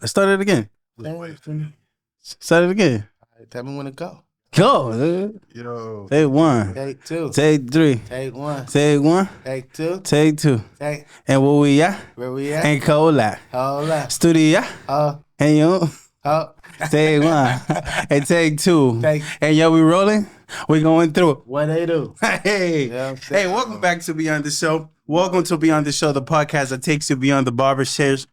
Start it again. Start it again. Tell me when to go. Go. Dude. Yo. Take one. Take two. Take three. Take one. Take one. Take two. Take two. Take. And where we at? Where we at? And Cola. Hold up. Studio. Oh. And yo. Oh. Take one. And take two. Take. And yo, we rolling. We going through it. What they do? Hey, Yeah, hey, welcome back to Beyond the Show. Welcome to Beyond the Show, the podcast that takes you beyond the barber chairs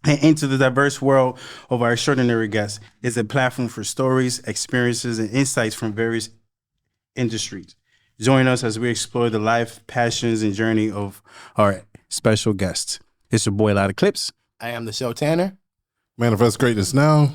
and into the diverse world of our extraordinary guests. It's a platform for stories, experiences, and insights from various industries. Join us as we explore the life, passions, and journey of our special guests. It's your boy, Lot of Clips. I am the show Tanner. Manifest greatness now.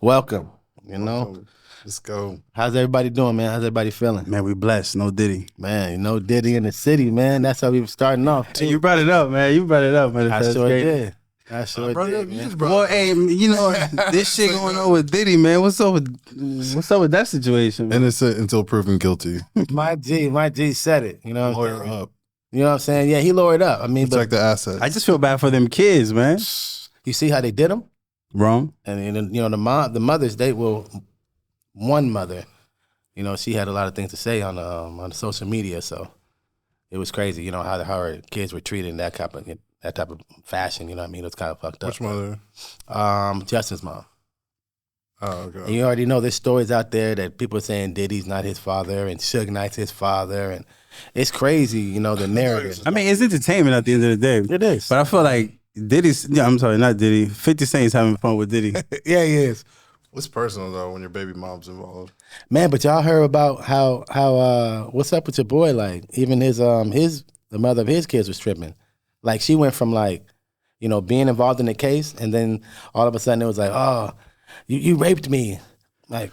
Welcome. You know, Let's go. how's everybody doing, man? How's everybody feeling? Man, we blessed. No Diddy. Man, you know Diddy in the city, man. That's how we were starting off. Hey, you brought it up, man. You brought it up, man. I sure did. I sure did. You Man. just brought Well, hey, you know this shit going on with Diddy, man. What's up with that situation, man? innocent until proven guilty. My G said it. You know what I'm Lawyer saying? up. You know what I'm saying? Yeah, he lowered up. I mean, Protect but the assets. I just feel bad for them kids, man. you see how they did him? Wrong. And you know the mothers, one mother, you know, she had a lot of things to say on social media, so it was crazy, you know, how her kids were treated in that type of fashion. You know what I mean? It was kind of fucked up. Which mother? Justin's mom. Oh, And okay. you already know there's stories out there that people are saying Diddy's not his father and Suge Knight's his father, and it's crazy, you know, the narrative. I mean, it's entertainment at the end of the day. It is. But I feel like Diddy's, I'm sorry, not Diddy. 50 Cent's having fun with Diddy. Yeah, he is. What's personal though when your baby mom's involved? Man, but y'all heard about how what's up with your boy? Like, even the mother of his kids was tripping. Like, she went from, like, you know, being involved in the case, and then all of a sudden it was like, oh, you raped me. Like,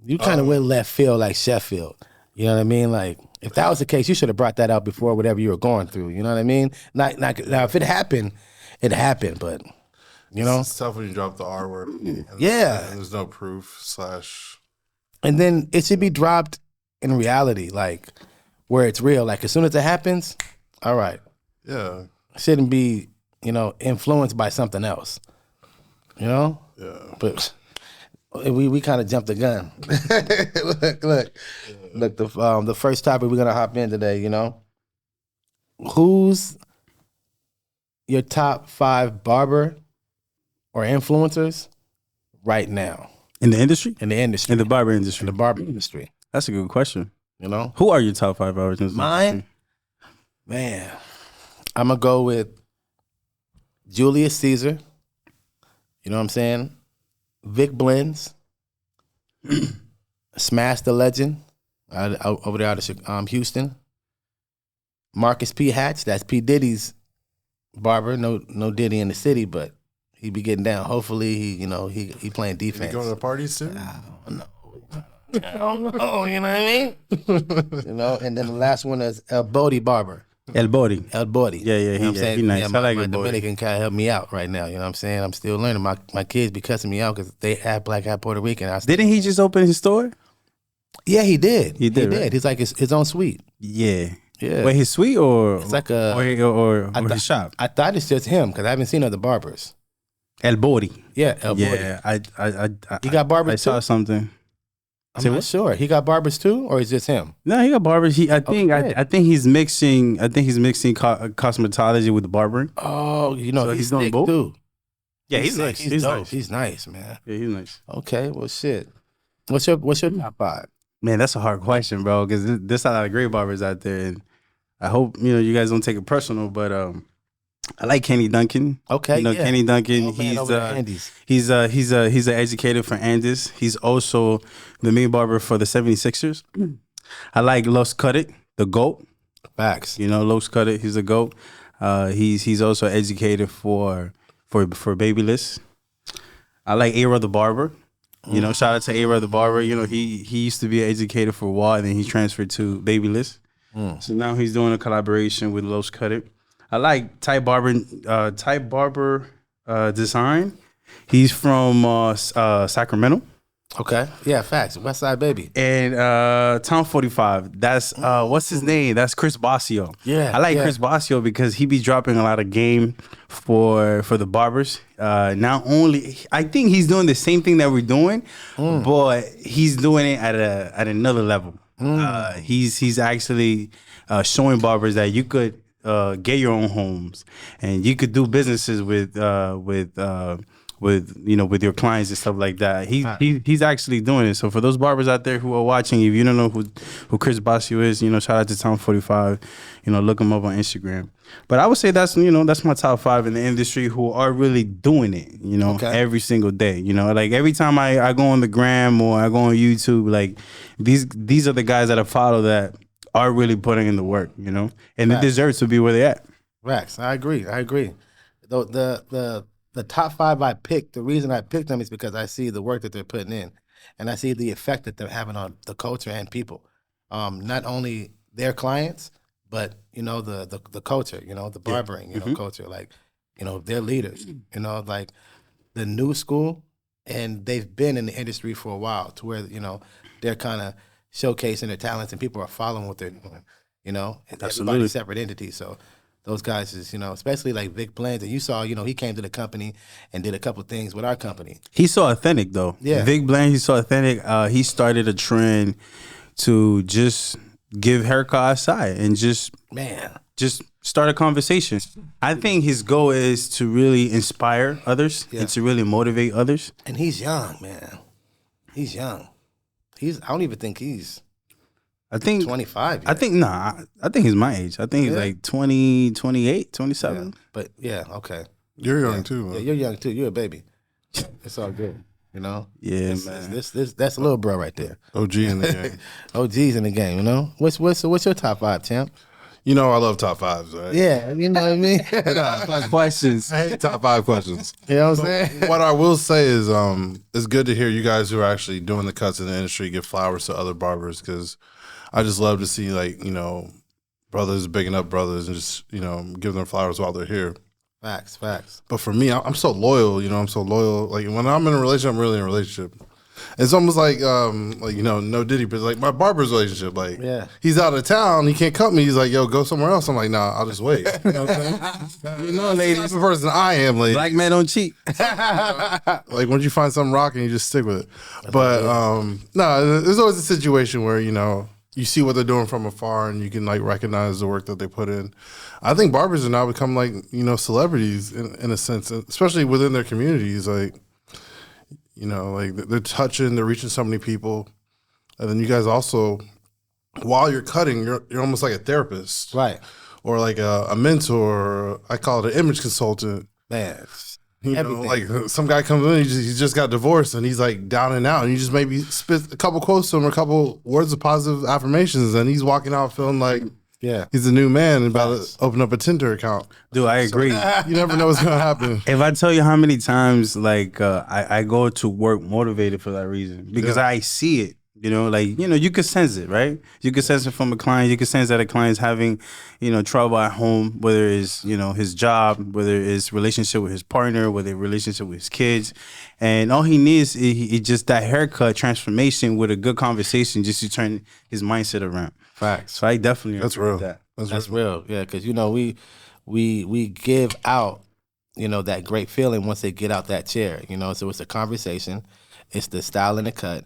you kind of went left field like Sheffield. You know what I mean? Like, if that was the case, you should have brought that out before whatever you were going through. You know what I mean? Now, if it happened, it happened. But, you know? It's tough when you drop the R word. Yeah. And there's no proof / And then it should be dropped in reality, like, where it's real. Like, as soon as it happens, all right. Yeah. Shouldn't be, you know, influenced by something else. You know? Yeah. But we kind of jumped the gun. Look. The first topic we're gonna hop in today, you know. Who's your top 5 barber or influencers right now In the industry? in the industry? In the barber industry. In the barber industry. That's a good question. You know? Who are your top 5 barbers? Mine? Man, I'm gonna go with Julius Caesar. You know what I'm saying? Vic Blends, Smash the Legend, over there out of Houston. Marcus P. Hatch, that's P. Diddy's barber. No Diddy in the city, but he be getting down. Hopefully, he playing You defense. going to the parties too? I don't know. You know what I mean? You know, and then the last one is El Bodie Barber. El Body. El Bodie. Yeah, You know what I'm saying? he nice. Yeah, I my, like my El Body. Dominican kind of helped me out right now. You know what I'm saying? I'm still learning. My kids be cussing me out because they half black, half Puerto Rican. Didn't he just open his store? Yeah, he did. He did, right? He's like his own suite. Yeah. Yeah. Wait, his suite or It's like a- or I his shop? I thought it's just him because I haven't seen other barbers. El Body. Yeah, El Bodie. Yeah, I He got barbers I too? saw something. I'm Say not what? sure. He got barbers too, or is just him? No, he got barbers. I think Okay. I think he's mixing. I think he's mixing cosmetology with the barbering. Oh, you know, So he's he's doing thick both? too. Yeah, he's sick. nice. He's He's dope. nice. He's nice, man. Yeah, he's nice. Okay, well, shit. What's your top 5? Man, that's a hard question, bro. Because there's a lot of great barbers out there, and I hope you guys don't take it personal. But I like Kenny Duncan. Okay, You know yeah. Kenny Duncan. Oh, man, over there, Andy's. He's an educator for Andes. He's also the main barber for the 76ers. I like Los Cuddick, the GOAT. Facts. You know, Los Cuddick, he's a GOAT. He's also educated for Babyless. I like A-Rod the barber. You know, shout out to A-Rod the barber. You know, he used to be an educator for a while, and then he transferred to Babyless. So now he's doing a collaboration with Los Cuddick. I like Type Barber Design. He's from Sacramento. Okay. Yeah, facts. West Side Baby. And Town 45. That's what's his name? That's Chris Basio. Yeah, I like yeah. Chris Basio because he be dropping a lot of game for the barbers. Not only I think he's doing the same thing that we're doing, but he's doing it at another level. He's actually showing barbers that you could get your own homes and you could do businesses with your clients and stuff like that. He's actually doing it. So for those barbers out there who are watching, if you don't know who Chris Basio is, shout out to Town 45. Look him up on Instagram. But I would say that's my top 5 in the industry who are really doing it. Every single day. Like every time I go on the gram or I go on YouTube, like these are the guys that I follow that are really putting in the work. And they deserve to be where they at. Rex, I agree. The top 5 I picked, the reason I picked them is because I see the work that they're putting in and I see the effect that they're having on the culture and people. Not only their clients, but, the culture, the barbering, culture, like, their leaders, like the new school, and they've been in the industry for a while to where, they're kind of showcasing their talents and people are following what they're doing, and everybody's separate entities. So those guys is, especially like Vic Blends, and you saw, he came to the company and did a couple things with our company. He's so authentic, though. Yeah. Vic Blends, he's so authentic. He started a trend to just give haircut aside and just start a conversation. I think his goal is to really inspire others and to really motivate others. And he's young, man. He's young. I don't even think he's I think 25 yet. I think he's my age. I think he's like 20, 28, 27. Yeah. But yeah, okay. You're young too. Yeah, you're young too. You're a baby. It's all good. Yeah, man. That's a little bro right there. OG in the game. OG's in the game, What's your top 5, champ? I love top 5s, right? Yeah, you know what I mean? Questions. I hate top 5 questions. You know what I'm saying? What I will say is it's good to hear you guys who are actually doing the cuts in the industry give flowers to other barbers, because I just love to see, like, brothers bigging up brothers and just, giving them flowers while they're here. Facts. But for me, I'm so loyal, I'm so loyal. Like, when I'm in a relationship, I'm really in a relationship. It's almost like no Diddy, but it's like my barber's relationship. Like, he's out of town, he can't cut me. He's like, yo, go somewhere else. I'm like, nah, I'll just wait. You know what I'm saying? Ladies, that's the person I am, ladies. Black men don't cheat. Like, once you find something rocking, you just stick with it. But no, there's always a situation where you see what they're doing from afar and you can like recognize the work that they put in. I think barbers are now become like, celebrities in a sense, especially within their communities. Like, like they're reaching so many people. And then you guys also, while you're cutting, you're almost like a therapist. Right. Or like a mentor. I call it an image consultant. Man. Like some guy comes in, he just got divorced and he's like down and out, and you just maybe spit a couple quotes to him, or a couple words of positive affirmations, and he's walking out feeling like he's a new man and about to open up a Tinder account. Dude, I agree. You never know what's gonna happen. If I tell you how many times I go to work motivated for that reason, because I see it. You can sense it, right? You can sense it from a client. You can sense that a client's having, trouble at home, whether it's, his job, whether it's relationship with his partner, whether it's relationship with his kids. And all he needs is just that haircut transformation with a good conversation just to turn his mindset around. Facts. So I definitely That's agree real. with that. That's real. Yeah, because, we give out, that great feeling once they get out that chair, So it's a conversation. It's the style and the cut.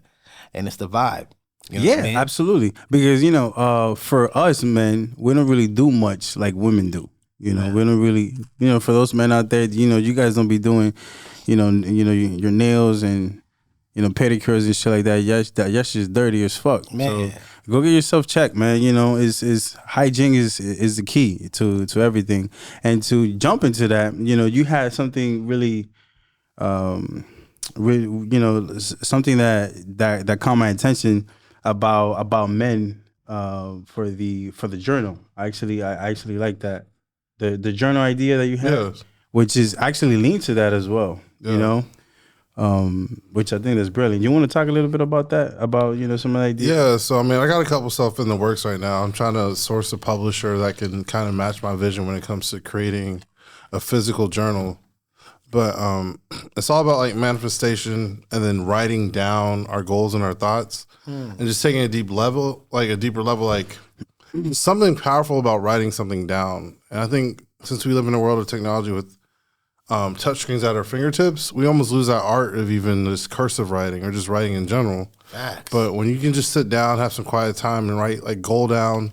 And it's the vibe. You know what I mean? Absolutely. Because, for us men, we don't really do much like women do. We don't really, for those men out there, you guys don't be doing, your nails and, pedicures and shit like that. Yes, just dirty as fuck. Man. So go get yourself checked, man. Is hygiene is the key to everything. And to jump into that, you had something really something that caught my attention about men for the journal. I actually like that the journal idea that you have, which is actually linked to that as well. Which I think is brilliant. You want to talk a little bit about that? About some of the ideas? Yeah. So I got a couple stuff in the works right now. I'm trying to source a publisher that can kind of match my vision when it comes to creating a physical journal But it's all about like manifestation and then writing down our goals and our thoughts and just taking a deeper level, like something powerful about writing something down. And I think since we live in a world of technology with touchscreens at our fingertips, we almost lose that art of even just cursive writing or just writing in general. Facts. But when you can just sit down, have some quiet time and write like goal down,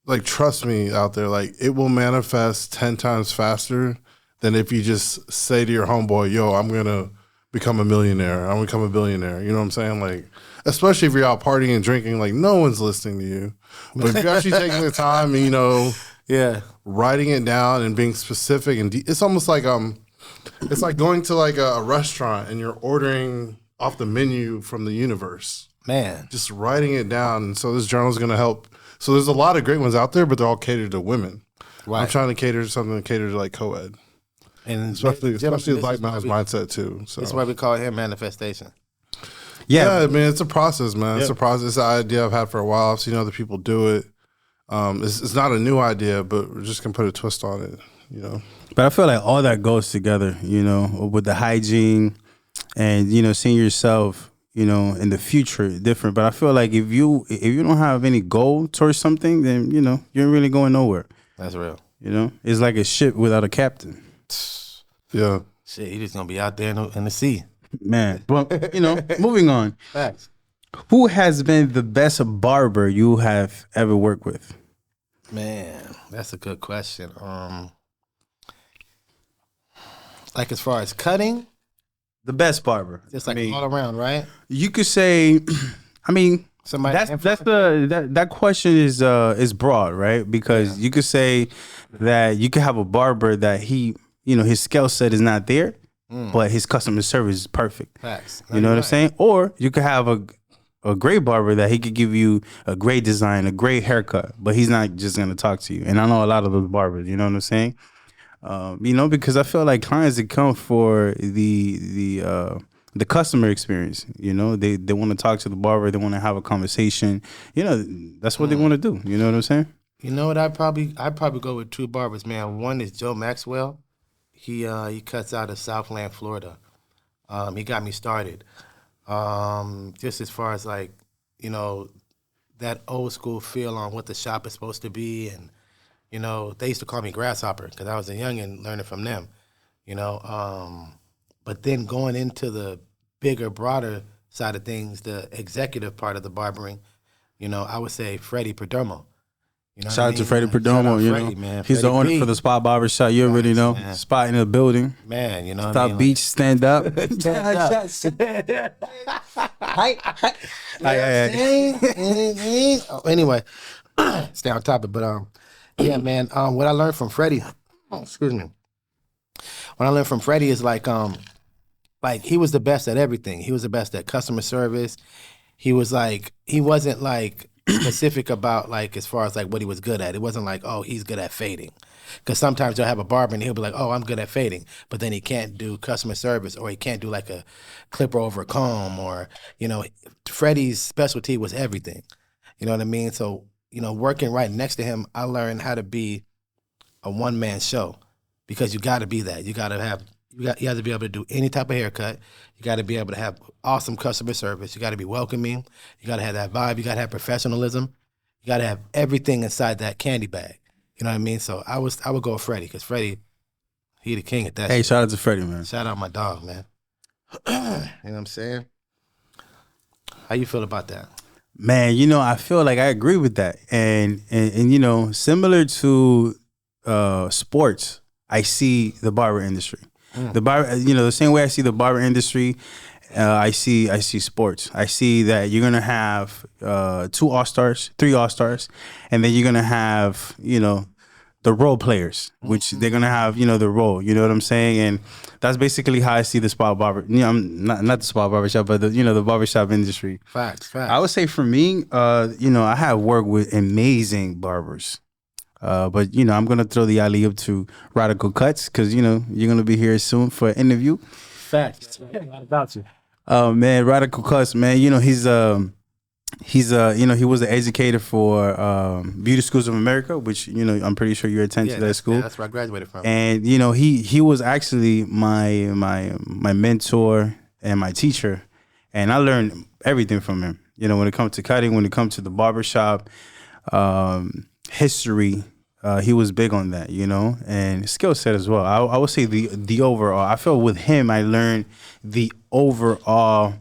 like trust me out there, like it will manifest 10 times faster than if you just say to your homeboy, yo, I'm going to become a millionaire. I'm going to become a billionaire. You know what I'm saying? Like, especially if you're out partying and drinking, like no one's listening to you. But if you're actually taking the time and, writing it down and being specific and it's almost like it's like going to like a restaurant and you're ordering off the menu from the universe. Man, just writing it down. And so this journal is going to help. So there's a lot of great ones out there, but they're all catered to women. Right. I'm trying to cater to something that cater to like co-ed, and especially like man's mindset too. So that's why we call it manifestation. Yeah, I mean it's a process, man. It's a process. It's an idea I've had for a while. I've seen other people do it. It's not a new idea, but we're just gonna put a twist on it, But I feel like all that goes together, with the hygiene and seeing yourself, in the future different. But I feel like if you don't have any goal towards something, then you ain't really going nowhere. That's real. It's like a ship without a captain. Yeah. Shit, you just gonna be out there in the sea, man. But moving on. Facts. Who has been the best barber you have ever worked with? Man, that's a good question. Like as far as cutting, the best barber, just like all around, right? You could say, somebody. That question is broad, right? Because you could say that you could have a barber that his skill set is not there, but his customer service is perfect. Facts. You know what I'm saying? Or you could have a great barber that he could give you a great design, a great haircut, but he's not just gonna talk to you. And I know a lot of those barbers, you know what I'm saying? Because I feel like clients that come for the customer experience, they want to talk to the barber, they want to have a conversation, that's what they want to do. You know what I'm saying? You know what? I'd probably go with two barbers, man. One is Joe Maxwell. He cuts out of Southland, Florida. He got me started. Just as far as like, that old school feel on what the shop is supposed to be. And, they used to call me Grasshopper because I was a youngin' learning from them, But then going into the bigger, broader side of things, the executive part of the barbering, I would say Freddie Perdomo. Shout out to Freddie Perdomo, Freddie, man. He's Freddie the owner for the Spot Barber Shop. You already know. Man. Spot in the building. Man, Stop Beach, stand up. Anyway, stay on topic. But yeah, man, what I learned from Freddie, excuse me. What I learned from Freddie is like he was the best at everything. He was the best at customer service. He wasn't like specific about like as far as like what he was good at. It wasn't like, oh, he's good at fading. Because sometimes you'll have a barber and he'll be like, oh, I'm good at fading, but then he can't do customer service or he can't do like a clipper over a comb or, Freddie's specialty was everything. You know what I mean? So, working right next to him, I learned how to be a one-man show because you got to be that. You have to be able to do any type of haircut. You got to be able to have awesome customer service. You got to be welcoming. You got to have that vibe. You got to have professionalism. You got to have everything inside that candy bag. You know what I mean? So I would go with Freddie because Freddie, he the king at that. Hey, shit. shout out to Freddie, man. Shout out my dog, man. You know what I'm saying? How you feel about that? Man, I feel like I agree with that. And similar to sports, I see the barber industry. The barber, the same way I see the barber industry, I see sports. I see that you're gonna have 2 All-Stars, 3 All-Stars, and then you're gonna have the role players, which they're gonna have the role. You know what I'm saying? And that's basically how I see the spot barber. I'm not the spot barbershop, but the barbershop industry. Facts. I would say for me, I have worked with amazing barbers. But I'm gonna throw the alley up to Radical Cuts because you're gonna be here soon for an interview. Facts. What about you? Man, Radical Cuts, man. He's he's he was an educator for Beauty Schools of America, which I'm pretty sure you attend to that school. Yeah, that's where I graduated from. And he was actually my mentor and my teacher, and I learned everything from him. When it comes to cutting, when it comes to the barbershop, history, he was big on that. And skill set as well. I would say the overall. I feel with him, I learned the overall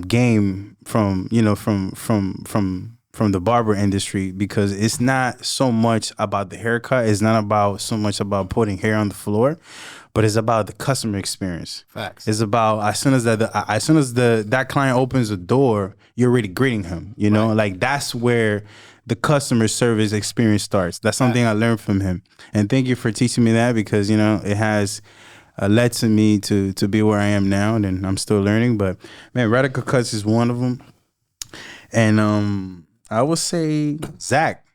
game from the barber industry, because it's not so much about the haircut. It's not so much about putting hair on the floor, but it's about the customer experience. Facts. It's about as soon as that client opens the door, you're already greeting him. Like that's where the customer service experience starts. That's something I learned from him, and thank you for teaching me that, because it has led to me to be where I am now, and I'm still learning. But man, Radical Cuts is one of them, and I would say Zach.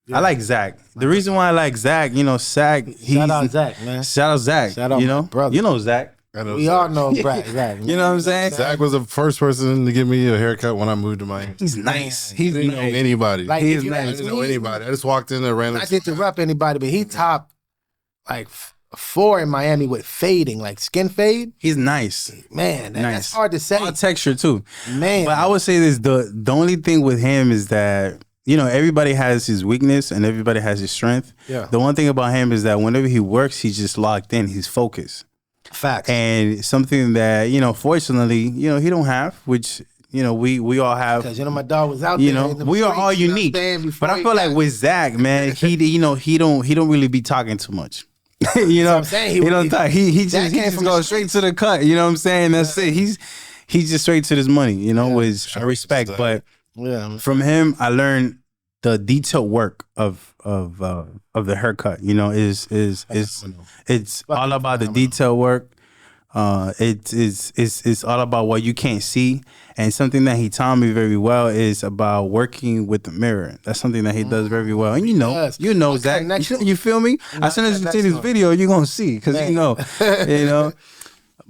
Yeah. I like Zach. The reason why I like Zach, Zach. Shout out Zach, man. Shout out Zach. Shout out my brother. Zach. We all know Zach. You know what I'm saying? Zach was the first person to give me a haircut when I moved to Miami. He's nice. He didn't know anybody. Like, he's I nice. didn't know anybody. I just walked in there random. Not to interrupt anybody, but he top like 4 in Miami with fading, like skin fade. He's nice. Man, Nice. that's hard to say. All texture too. Man. But I would say this: the only thing with him is that everybody has his weakness and everybody has his strength. Yeah. The one thing about him is that whenever he works, he's just locked in. He's focused. Facts. And something that fortunately, he don't have, which we all have. Because my dog was out there. In the we are streets, all unique. But I feel like with Zach, man, he don't really be talking too much. I'm saying. He don't talk. He just goes straight to the cut. You know what I'm saying? That's it. He's just straight to this money. Which I respect. But from him, I learned the detailed work of the haircut. It's all about the detail work. It's all about what you can't see, and something that he taught me very well is about working with the mirror. That's something that he does very well, and Zach. You feel me? As soon as you see this video, you're gonna see, because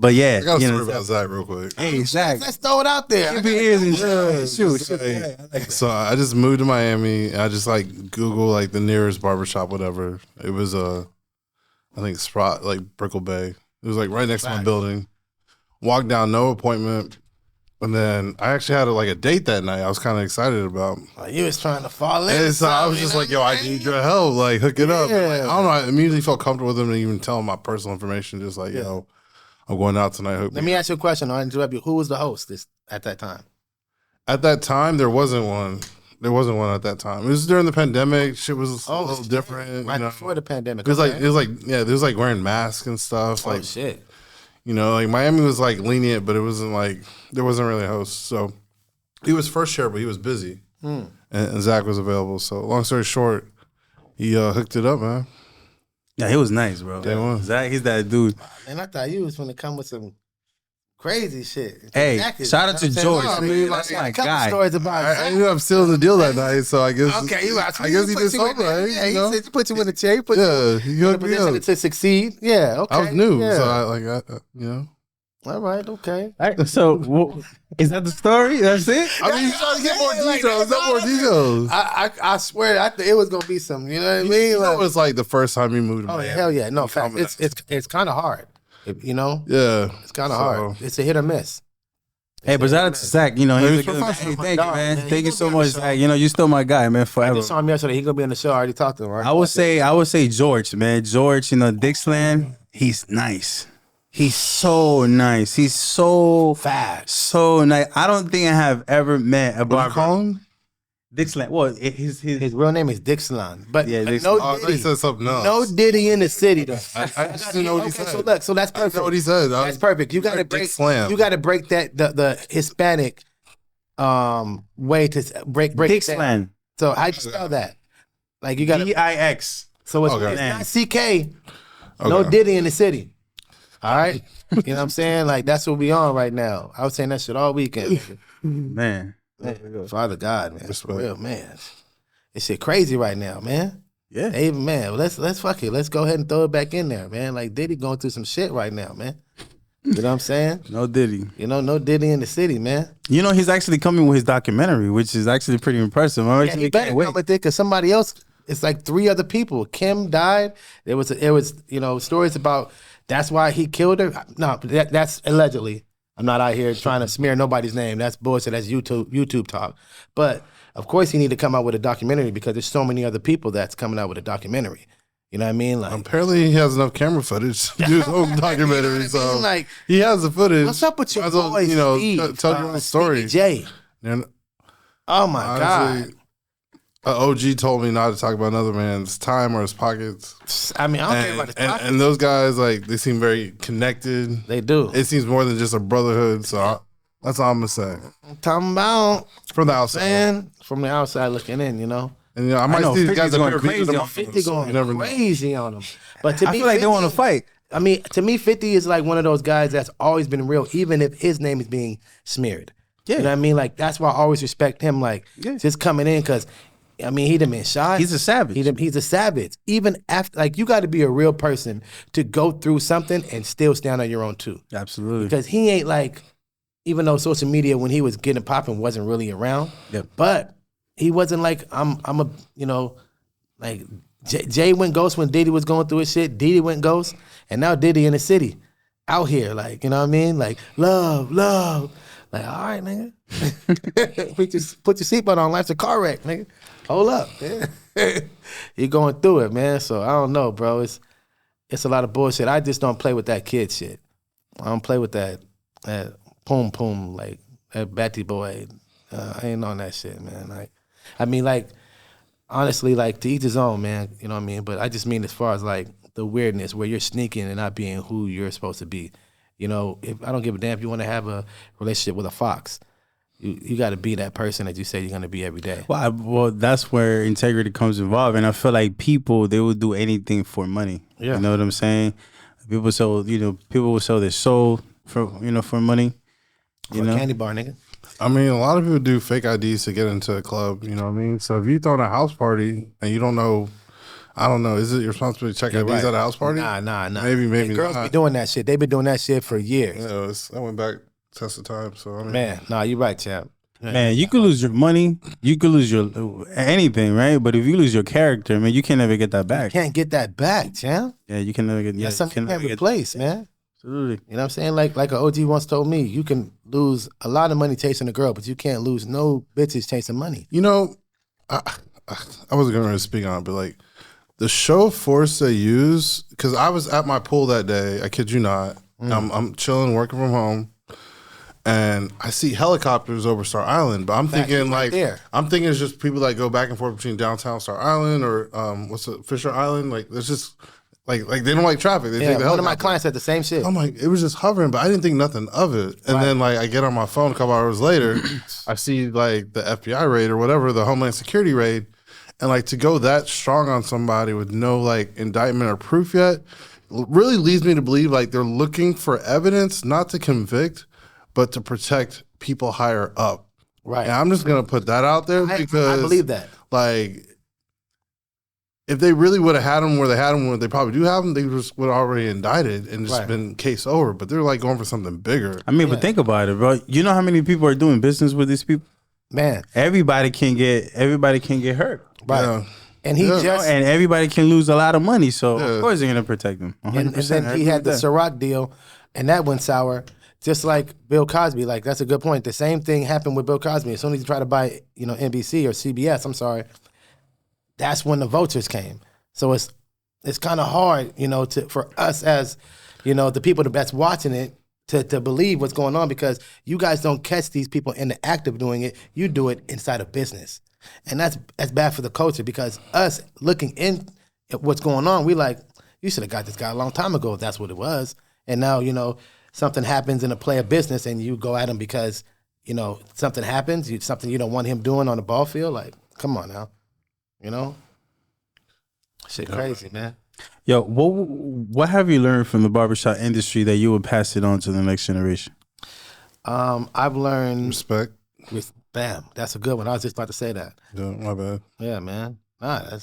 But yeah, I got a story about Zach real quick. Hey, Zach, let's throw it out there. keep your ears and shoot. So I just moved to Miami. I just Google the nearest barbershop, whatever. It was I think Sprott, Brickell Bay. It was right next to my building. Walked down, no appointment. And then I actually had a date that night. I was kind of excited about. You was trying to fall in. And so I was just yo, I need your help. Hook it up. I don't know. I immediately felt comfortable with him and even tell him my personal information. Just yo, I'm going out tonight. Let me ask you a question. I'll interrupt you. Who was the host at that time? At that time, there wasn't one. There wasn't one at that time. It was during the pandemic. Shit was a little different. Right before the pandemic. It was there was wearing masks and stuff. Oh shit. Miami was lenient, but it wasn't there wasn't really a host. So he was first chair, but he was busy, and Zach was available. So long story short, he hooked it up, man. Yeah, he was nice, bro. Yeah, Zach, he's that dude. And I thought you was going to come with some crazy shit. Hey, shout out to George. That's my a couple guy. stories about I ended up sealing the deal that night, so I guess. Okay, I guess he did something right. Yeah, he said he put you in the chair. He put he hooked you me in a up. position to succeed. Yeah, okay. I was new, yeah. so All right, okay. All right, so is that the story? That's it? I mean, you trying to get more details. No more details. I swear, it was gonna be some. You know what I mean? It was the first time you moved to Oh Miami. hell yeah! No, fact, it's kind of hard. Yeah, it's kind of hard. It's a hit or miss. Hey, but shout out to Zach. He's a good man. professional. Hey, thank you, man. Thank you so much, Zach. You still my guy, man, I forever. just saw him yesterday. He gonna be on the show. I already talked to him. Right? I would say George, man. George, Dixland, he's nice. He's so nice. He's so fast. So nice. I don't think I have ever met a What you barber. call him? Dixland. Well, his His real name is Dixon, but Yeah, but Dixon. no He Diddy. said something else. No Diddy in the city though. I just didn't know what he said. So look, so that's I perfect. know what he said. That's perfect. You gotta Dick break. Slam. You gotta break that the Hispanic way to break it down. Dixland. So how you spell that? You gotta. DIX. So it's, Okay. it's not CK. No Okay. Diddy in the city. All right. You know what I'm saying? That's what we on right now. I was saying that shit all weekend. Man. Father God, man. For Respect. real, man. This shit crazy right now, man. Yeah. Hey, man, let's fuck it. Let's go ahead and throw it back in there, man. Diddy going through some shit right now, man. You know what I'm saying? No Diddy. You know, no Diddy in the city, man. You know, he's actually coming with his documentary, which is actually pretty impressive. I Yeah, actually he better can't wait. come with it because somebody else. It's like 3 other people. Kim died. It was stories about that's why he killed her. No, that's allegedly. I'm not out here trying to smear nobody's name. That's bullshit. That's YouTube talk. But of course, he need to come out with a documentary because there's so many other people that's coming out with a documentary. You know what I mean? Like, Apparently, he has enough camera footage to do his own documentary. So like, he has the footage. what's up with your Might as well, boy, you know, Steve, tell your own story. Jay. And Oh my honestly, an OG told me not to talk about another man's time or his pockets. God. I mean, I don't care about his pockets. And those guys, like, they seem very connected. They do. It seems more than just a brotherhood. So that's all I'm gonna say. I'm talking about, From the outside, man, from the outside looking in, you know. and you know, I might know, see these guys 50's up going here crazy beating them on up. 50 So going you never know. crazy on him. But to I me, feel like 50, they want to fight. I mean, to me, 50 is like one of those guys that's always been real, even if his name is being smeared. Yeah. You know what I mean? Like, that's why I always respect him, like, just coming in, because, I mean, he done been shot. He's a savage. He's a savage. Even after, like, you got to be a real person to go through something and still stand on your own, too. Absolutely. Because he ain't like, even though social media, when he was getting popping, wasn't really around, but he wasn't like, I'm a, you know, like, Jay went ghost when Diddy was going through his shit. Diddy went ghost, and now Diddy in the city, out here, like, you know what I mean? Like, love. Like, all right, nigga. put your seatbelt on. Life's a car wreck, nigga. Hold up. You're going through it, man. So I don't know, bro. It's a lot of bullshit. I just don't play with that kid shit. I don't play with that poom, like that Batty boy. I ain't on that shit, man. Like, I mean, like, honestly, like, to each his own, man. You know what I mean? But I just mean as far as, like, the weirdness where you're sneaking and not being who you're supposed to be. You know, if I don't give a damn if you want to have a relationship with a fox. You got to be that person that you say you're going to be every day. Well, that's where integrity comes involved, and I feel like people, they will do anything for money. Yeah. You know what I'm saying? People will sell their soul for money. For a candy bar, nigga. I mean, a lot of people do fake IDs to get into a club. You know what I mean? So if you throw in a house party and you don't know, I don't know, is it your responsibility to check IDs at a house party? Nah. Maybe And girls not. be doing that shit. They've been doing that shit for years. Yeah, I went back test of time. So I mean, Man, nah, you right, champ. Man, you could lose your money, you could lose your anything, right? But if you lose your character, man, you can never get that back. Can't get that back, champ. Yeah, you can never get. That's something you can't replace, man. Absolutely. You know what I'm saying? Like an OG once told me, you can lose a lot of money chasing a girl, but you can't lose no bitches chasing money. you know, I wasn't going to speak on it, but like the show of force they use, because I was at my pool that day. I kid you not. I'm chilling, working from home. And I see helicopters over Star Island, but I'm thinking right there. I'm thinking it's just people that go back and forth between downtown Star Island or what's it, Fisher Island. Like there's just like they don't like traffic. They take the one of my helicopter. clients said the same shit. I'm like, it was just hovering, but I didn't think nothing of it. And then like I get on my phone a couple hours later, I see like the FBI raid or whatever, the Homeland Security raid, and like to go that strong on somebody with no like indictment or proof yet, really leads me to believe like they're looking for evidence, not to convict, but to protect people higher up. Right. And I'm just gonna put that out there because I believe that. Like, if they really would have had them where they had them, where they probably do have them, they just would have already indicted and just been case over. But they're like going for something bigger. I mean, but think about it, bro. You know how many people are doing business with these people? Man. Everybody can get hurt. Right. Yeah. And he Yeah. just And everybody can lose a lot of money. So of course they're gonna protect them. 100%. and then he had the Ciroc deal, and that went sour. Just like Bill Cosby, like that's a good point. The same thing happened with Bill Cosby. As soon as he tried to buy, NBC or CBS, that's when the vultures came. So it's kind of hard, for us as, the people that's watching it to believe what's going on, because you guys don't catch these people in the act of doing it. You do it inside of business, and that's bad for the culture, because us looking in at what's going on, we like, you should have got this guy a long time ago if that's what it was, and now something happens in a play of business and you go at him because, something happens, something you don't want him doing on the ball field. Like, come on now, shit crazy, man. Yo, what have you learned from the barbershop industry that you would pass it on to the next generation? I've learned Respect. Bam, that's a good one. I was just about to say that. Yeah, my bad. Yeah, man. Nah,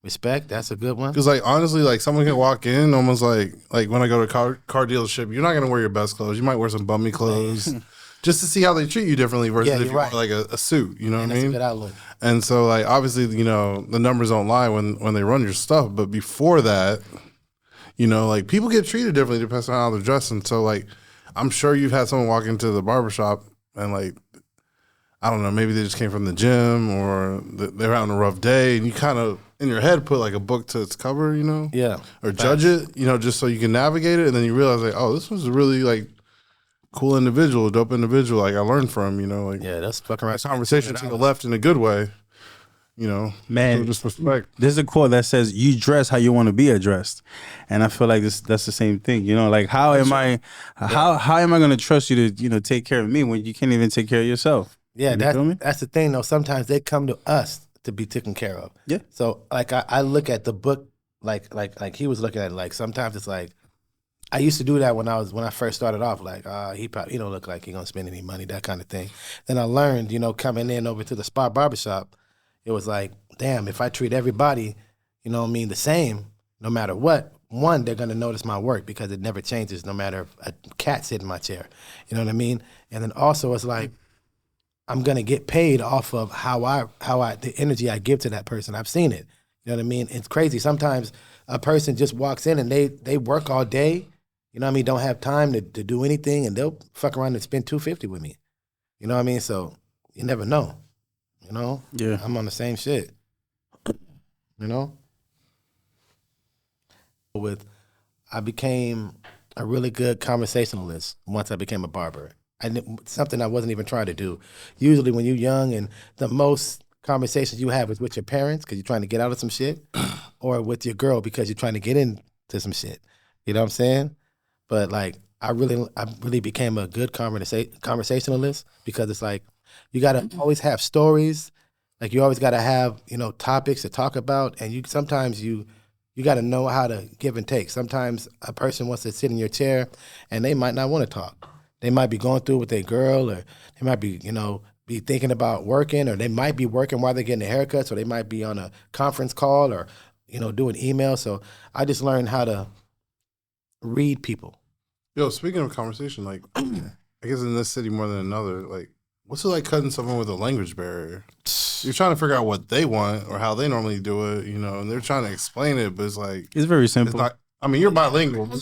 Respect. That's a good one. Because like honestly, like someone can walk in almost like when I go to a car dealership, you're not gonna wear your best clothes. You might wear some bummy clothes just to see how they treat you differently versus if you wear like a suit. You know what I mean? That's a good outlook. And so like obviously, the numbers don't lie when they run your stuff. But before that, like people get treated differently depending on how they're dressed. And so like I'm sure you've had someone walk into the barbershop and like I don't know, maybe they just came from the gym or they're having a rough day, and you kind of in your head put like a book to its cover, Yeah. or judge it, just so you can navigate it, and then you realize like, oh, this was a really like cool individual, dope individual, like I learned from, like Yeah, that's fucking right. conversation to the left in a good way, Man, just respect. There's a quote that says, "You dress how you want to be addressed," and I feel like that's the same thing. Like how am I going to trust you to take care of me when you can't even take care of yourself? Yeah, You feel me? that's the thing though. Sometimes they come to us to be taken care of. Yeah. So like I look at the book like he was looking at it. Like sometimes it's like I used to do that when I first started off. Like he probably don't look like he gonna spend any money, that kind of thing. Then I learned, coming in over to the spot barbershop, it was like, damn, if I treat everybody, the same, no matter what. One, they're gonna notice my work because it never changes, no matter if a cat sit in my chair. You know what I mean? And then also it's like, I'm gonna get paid off of how I the energy I give to that person. I've seen it. You know what I mean? It's crazy. Sometimes a person just walks in and they work all day. You know what I mean? Don't have time to do anything, and they'll fuck around and spend $250 with me. You know what I mean? So you never know. Yeah. I'm on the same shit. I became a really good conversationalist once I became a barber. Something I wasn't even trying to do. Usually when you're young and the most conversations you have is with your parents because you're trying to get out of some shit, or with your girl because you're trying to get into some shit. You know what I'm saying? But like I really became a good conversationalist because it's like you gotta always have stories. Like you always gotta have topics to talk about, and sometimes you gotta know how to give and take. Sometimes a person wants to sit in your chair and they might not want to talk. They might be going through with their girl, or they might be, be thinking about working, or they might be working while they're getting a haircut, so they might be on a conference call or, doing email. So I just learned how to read people. Yo, speaking of conversation, like I guess in this city more than another, like what's it like cutting someone with a language barrier? You're trying to figure out what they want or how they normally do it, and they're trying to explain it, but it's like It's very simple. it's not. I mean, you're bilingual. No,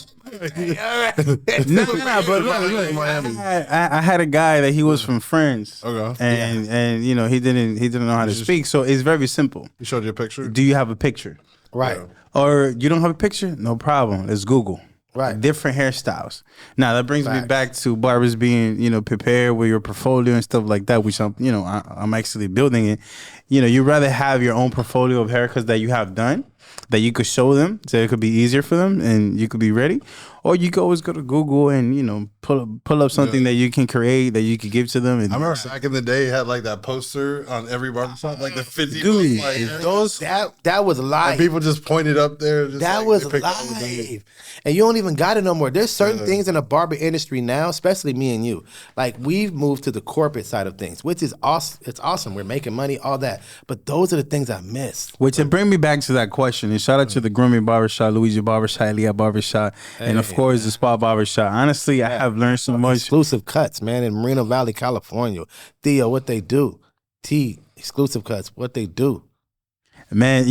but look, I had a guy that he was from France, Okay. and he didn't know how to speak, so it's very simple. He showed you a picture. Do you have a picture? Right. Yeah. Or you don't have a picture? No problem. Let's Google. Right. Different hairstyles. Now that brings me Facts. back to barbers being, prepared with your portfolio and stuff like that, which I'm actually building it. You'd rather have your own portfolio of haircuts that you have done, that you could show them, so it could be easier for them and you could be ready. Or you could always go to Google and, pull up something that you can create, that you could give to them. And I remember back in the day, had like that poster on every barbershop, like the 50. Dude, like, those That was live. and people just pointed up there. Just That like, was they picked up the thing. live. And you don't even got it no more. There's certain things in the barber industry now, especially me and you. Like we've moved to the corporate side of things, which is awesome. It's awesome. We're making money, all that. But those are the things I missed. Which it bring me back to that question. And shout out to the Grooming Barbershop, Luigi Barbershop, Leah Barbershop, and of course the Spa Barbershop. Honestly, I have learned so much. Exclusive cuts, man, in Moreno Valley, California. Theo, what they do. Exclusive cuts, what they do. Man,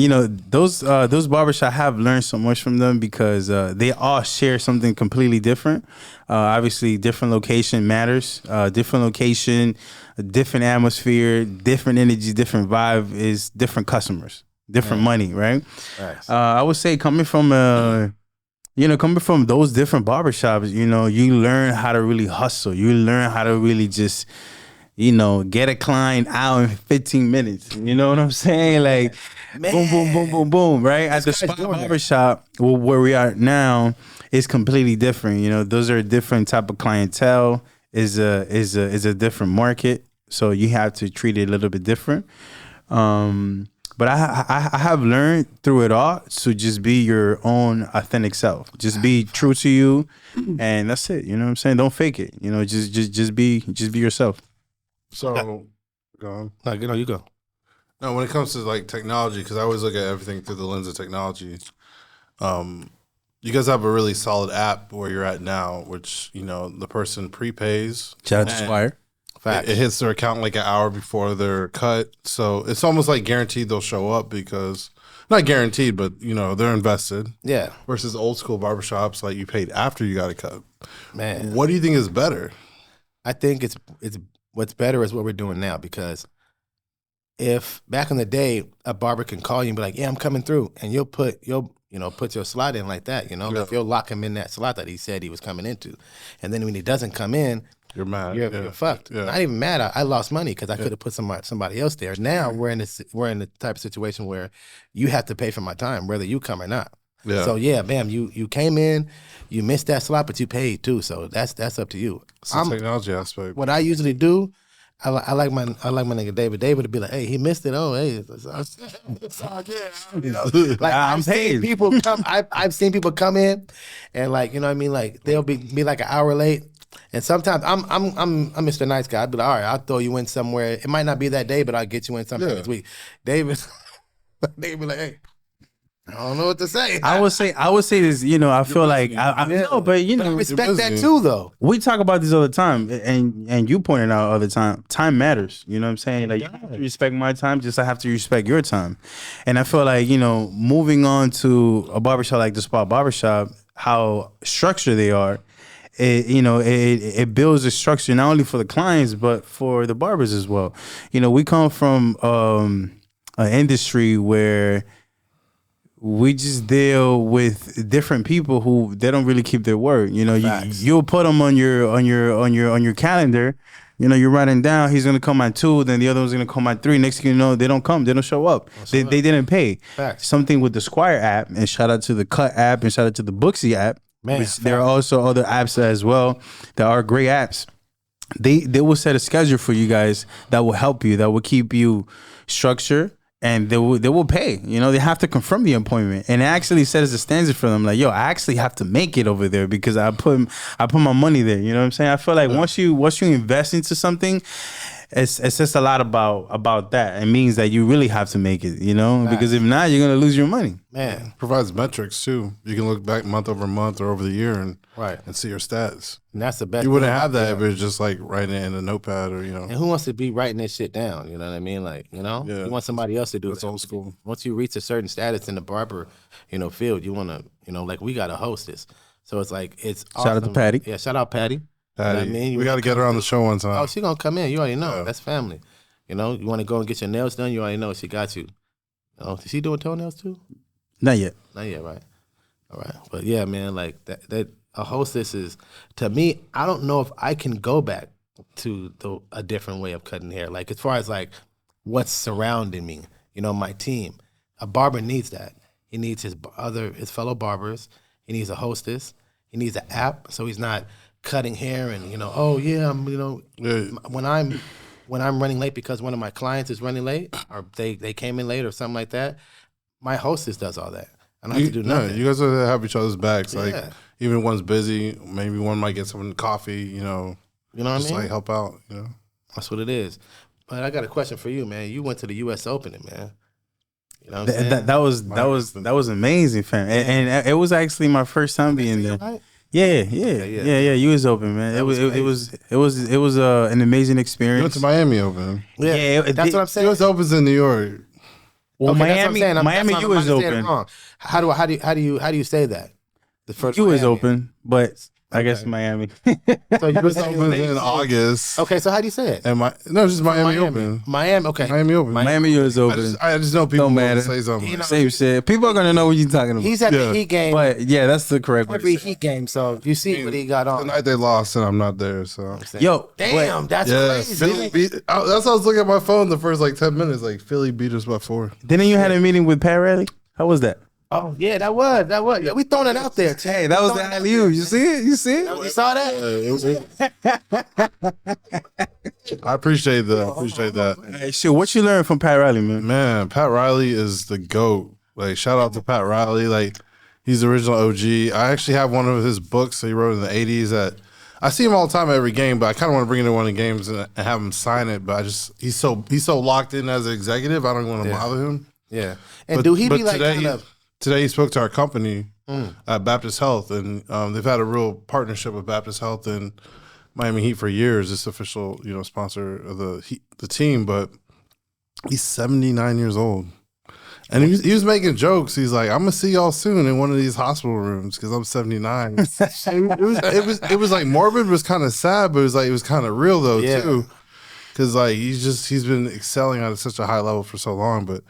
those barbershops, have learned so much from them because they all share something completely different. Obviously, different location matters. Different location, different atmosphere, different energy, different vibe is different customers, different money, right? Nice. I would say coming from those different barbershops, you learn how to really hustle. You learn how to really just get a client out in 15 minutes. You know what I'm saying? Like, boom, boom, boom, boom, boom, right? At the spot barbershop, where we are now, is completely different. Those are a different type of clientele. Is a different market. So you have to treat it a little bit different. But I have learned through it all to just be your own authentic self. Just be true to you, and that's it. You know what I'm saying? Don't fake it. Just be yourself. So, go on. No, you go. No, when it comes to like technology, because I always look at everything through the lens of technology. You guys have a really solid app where you're at now, which the person prepays. Shout out to Squire. Facts. It hits their account like an hour before they're cut, so it's almost like guaranteed they'll show up because not guaranteed, but they're invested. Yeah, Versus old school barbershops, like you paid after you got a cut. man. What do you think is better? I think it's what's better is what we're doing now, because if back in the day a barber can call you and be like, "Yeah, I'm coming through," and you'll put your slot in like that, if you'll lock him in that slot that he said he was coming into, and then when he doesn't come in, You're mad. you're fucked. Yeah. Not even mad. I lost money because I could have put somebody else there. Now we're in the type of situation where you have to pay for my time, whether you come or not. Yeah. So yeah, bam, you came in, you missed that slot, but you paid too. So that's up to you. It's the technology aspect. What I usually do, I like my nigga David. David would be like, "Hey, he missed it. Oh, hey, it's all good." Like I'm paid. People come. I've seen people come in, and like like they'll be like an hour late. And sometimes I'm Mr. Nice Guy. I'd be like, all right, I'll throw you in somewhere. It might not be that day, but I'll get you in sometime this week. David be like, hey, I don't know what to say. I would say this. I feel like no, but I respect that too, though. we talk about this all the time, and you pointed out all the time. Time matters. You know what I'm saying? Like you have to respect my time, just I have to respect your time. And I feel like moving on to a barbershop like the Spot Barbershop, how structured they are. It builds a structure not only for the clients but for the barbers as well. We come from an industry where we just deal with different people who they don't really keep their word. You'll put them on your calendar. You're writing down he's gonna come at 2, then the other one's gonna come at 3. Next thing you know, they don't come, they don't show up. They didn't pay. Facts. Something with the Squire app, and shout out to the Cut app, and shout out to the Booksy app. Man, There are also other apps as well that are great apps. They will set a schedule for you guys that will help you, that will keep you structured, and they will pay. They have to confirm the appointment, and it actually sets a standard for them. Like, yo, I actually have to make it over there because I put my money there. You know what I'm saying? I feel like once you invest into something, it's just a lot about that. It means that you really have to make it, because if not, you're gonna lose your money. Man, Provides metrics too. You can look back month over month or over the year and see your stats. and that's the best. You wouldn't thing have about that it. if it's just like writing it in a notepad or And who wants to be writing this shit down? You know what I mean? Like, you want somebody else to do That's it. old school. Once you reach a certain status in the barber, field, you want to, like we got a hostess. So it's like, it's awesome. Shout out to Patty. Yeah, shout out Patty. Patty. You know what I mean? We got to get her on the show one time. Oh, she gonna come in. You already know. Yeah. That's family. You want to go and get your nails done? You already know she got you. Is she doing toenails too? Not yet. Not yet, right? All right. But yeah, man, like that a hostess is, to me, I don't know if I can go back to a different way of cutting hair. Like as far as like what's surrounding me, my team. A barber needs that. He needs his fellow barbers. He needs a hostess. He needs an app so he's not cutting hair and oh yeah, I'm when I'm running late because one of my clients is running late or they came in late or something like that, my hostess does all that. I don't have to do nothing. You guys have each other's backs. Like Yeah. even if one's busy, maybe one might get someone coffee. You know what I just mean? like help out. That's what it is. But I got a question for you, man. You went to the U.S. Open, man. You know what I'm saying? That was amazing, fam. And it was actually my first time being there. Right? Yeah. You was open, man. It was an amazing You experience. went to Miami Open. Yeah, that's what I'm saying. U.S. Opens in New York. Well, Okay, that's what I'm saying. Miami, that's you what was I'm saying open. wrong. How do you say that? The first You was Miami. open, but I guess Miami. So you was U.S. Opens in August. Okay, so how do you say it? And just Miami Open. Miami. Okay. Miami Open. Miami, you was open. I just know people Don't want to matter. say something. Same shit. People are gonna know what you're talking about. He's at Yeah. the Heat game. But yeah, that's the correct way. Every Heat game. So you see what he got on. Tonight they lost and I'm not there. So Yo, Damn, that's yeah, crazy. Philly beat. That's why I was looking at my phone the first 10 minutes. Like Philly beat us by 4. didn't you had a meeting with Pat Riley? How was that? Oh yeah, that was. Yeah, we throwing it out there. Hey, that was the alley-oop. You see it? You see it? You saw that? I appreciate that. Hey, shit, what you learned from Pat Riley, man? Man, Pat Riley is the GOAT. Like, shout out to Pat Riley. Like, he's the original OG. I actually have one of his books that he wrote in the 80s that I see him all the time at every game, but I kind of want to bring him to one of the games and have him sign it. But he's so locked in as an exxicutive. I don't want to bother him. Yeah. And do he be like today he spoke to our company at Baptist Health, and they've had a real partnership with Baptist Health and Miami Heat for years. It's official, sponsor of the team. But he's 79 years old. And he was making jokes. He's like, "I'm gonna see y'all soon in one of these hospital rooms because I'm 79." it was like morbid, was kind of sad, but it was kind of real though too, because like he's been excelling at such a high level for so long. But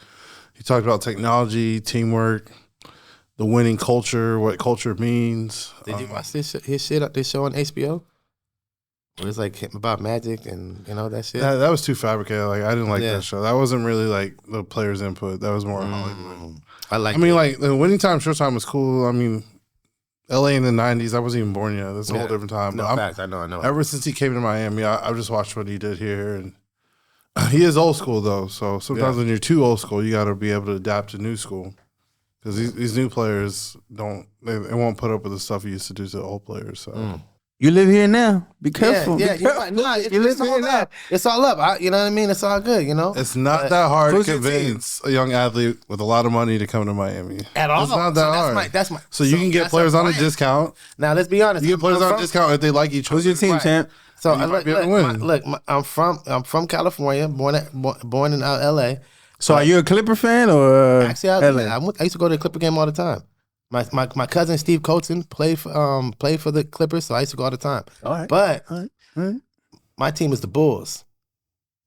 he talked about technology, teamwork, the winning culture, what culture means. Did you watch this show on HBO? It was like about magic and that shit. That was too fabricated. Like I didn't like that show. That wasn't really like the players' input. That was more Hollywood. I mean, like the Winning Time, Showtime was cool. I mean, LA in the '90s. I wasn't even born yet. That's a whole different time. No, facts. I know. Ever since he came to Miami, I've just watched what he did here, and he is old school though. So sometimes when you're too old school, you got to be able to adapt to new school. Because these new players they won't put up with the stuff he used to do to the old players. So. You live here now. Be careful. Yeah, you're right. Nah, you live here now. It's all up. You know what I mean? It's all good, It's not that hard to convince a young athlete with a lot of money to come to Miami. At all. It's not that hard. That's my. So you can get players on a discount. Now, let's be honest. You get players on a discount if they like each other. Who's your team, champ? So look, I'm from California, born in LA. So are you a Clipper fan or actually I used to go to the Clipper game all the time. My cousin Steve Colton played for the Clippers, so I used to go all the time. All right. But my team is the Bulls.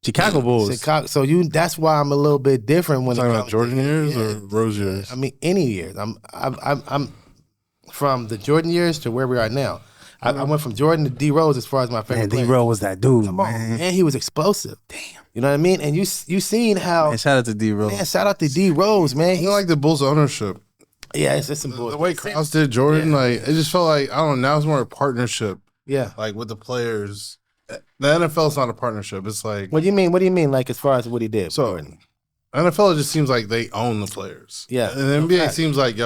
Chicago Bulls. Chicago. So that's why I'm a little bit different when talking about Jordan years or Rose years. I mean any years. I'm from the Jordan years to where we are now. I went from Jordan to D Rose as far as my favorite player. D Rose was that dude, man. And he was explosive. Damn. You know what I mean? And you seen how. Man, shout out to D Rose. Man, shout out to D Rose, man. He's like the Bulls ownership. Yeah, it's some bullshit. The way Krause did Jordan, like it just felt like I don't know. Now it's more a partnership. Yeah, like with the players. The NFL's not a partnership. It's like what do you mean? What do you mean? Like as far as what he did? So Jordan? NFL it just seems like they own the players. Yeah, and the NBA seems like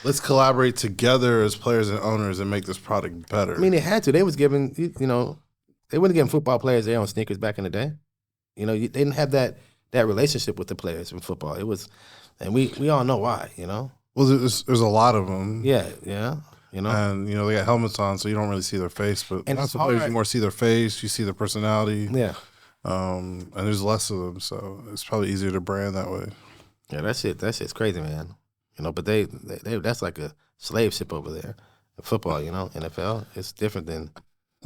let's collaborate together as players and owners and make this product better. I mean, they had to. They was giving they weren't giving football players their own sneakers back in the day. They didn't have that relationship with the players in football. It was. And we all know why, Well, there's a lot of them. Yeah. And, they got helmets on, so you don't really see their face. But and that's the players, you more see their face, you see their personality. Yeah. And there's less of them, so it's probably easier to brand that way. Yeah, that shit's crazy, man. But they that's like a slave ship over there. Football, NFL, it's different than.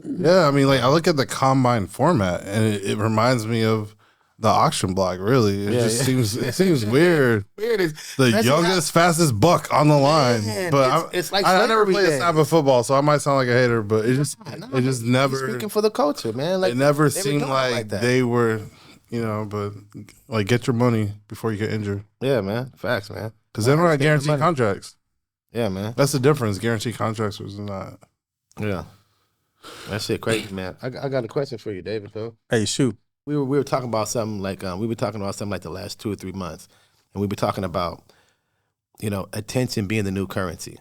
Yeah, I mean, like I look at the combine format, and it reminds me of the auction block. Really, it seems weird. The youngest, fastest buck on the line. Man, but it's like I never played a snap of football, so I might sound like a hater. But it just never. Speaking for the culture, man. Like it never seemed like they were, But like, get your money before you get injured. Yeah, man. Facts, man. Because they don't have guaranteed contracts. Yeah, man. That's the difference. Guaranteed contracts was not. Yeah. That shit crazy, man. I got a question for you, David. Though. Hey, shoot. We were talking about something like the last 2 or 3 months, and we were talking about, attention being the new currency.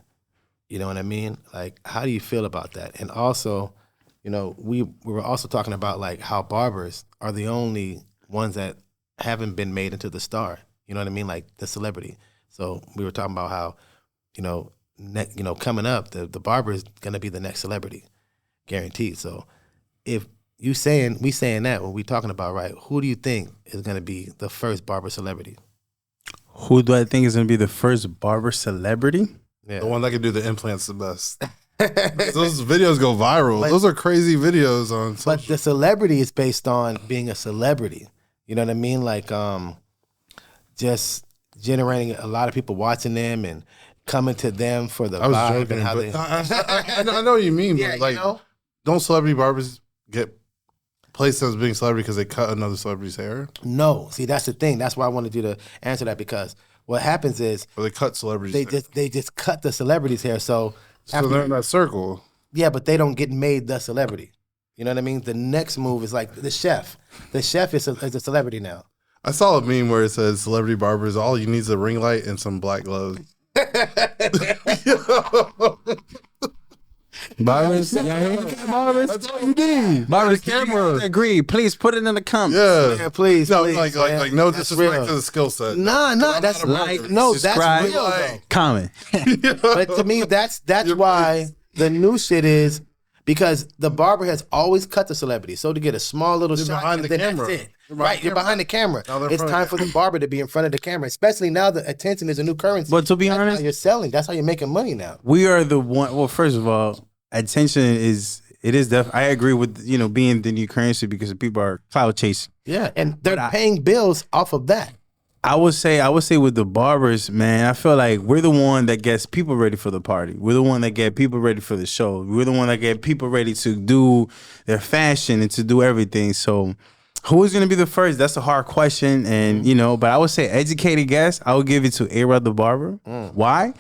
You know what I mean? Like, how do you feel about that? And also, we were also talking about like how barbers are the only ones that haven't been made into the star. You know what I mean? Like the celebrity. So we were talking about how, coming up, the barber is gonna be the next celebrity, guaranteed. So if we saying that when we talking about, right, who do you think is going to be the first barber celebrity? Who do I think is going to be the first barber celebrity? Yeah. The one that can do the implants the best. Those videos go viral. Those are crazy videos on social. But the celebrity is based on being a celebrity. You know what I mean? Like just generating a lot of people watching them and coming to them for the vibe joking, and how I know what you mean. Yeah, but like, don't celebrity barbers get placed as being celebrity because they cut another celebrity's hair? No. See, that's the thing. That's why I wanted you to answer that, because what happens is they cut celebrities' hair. They just cut the celebrity's hair. So they're in that circle. Yeah, but they don't get made the celebrity. You know what I mean? The next move is like the chef. The chef is a celebrity now. I saw a meme where it says celebrity barbers, all you need is a ring light and some black gloves. Barbers, barbers. That's all you need. Barbers, camera. agree. Please put it in the comments. Yeah. Yeah, please. No, please, man. like no That's disrespect real. to the skill set. Nah, that's Like, no, subscribe, that's real though. comment. But to me, that's why the new shit is because the barber has always cut the celebrity. So to get a small little You're shot, behind and the then camera. that's it. You're behind Right, the you're camera. behind the camera. Now they're It's front time of for the the barber to be in front of the camera, especially now that attention is a new currency. But to be That's honest, how you're selling. That's how you're making money now. we are the one. Well, first of all, attention is I agree with being the new currency because people are cloud chasing. Yeah, and they're paying bills off of that. I would say with the barbers, man, I feel like we're the one that gets people ready for the party. We're the one that get people ready for the show. We're the one that get people ready to do their fashion and to do everything. So who is going to be the first? That's a hard question. And, but I would say educated guess, I would give it to A-Rod the barber. Why?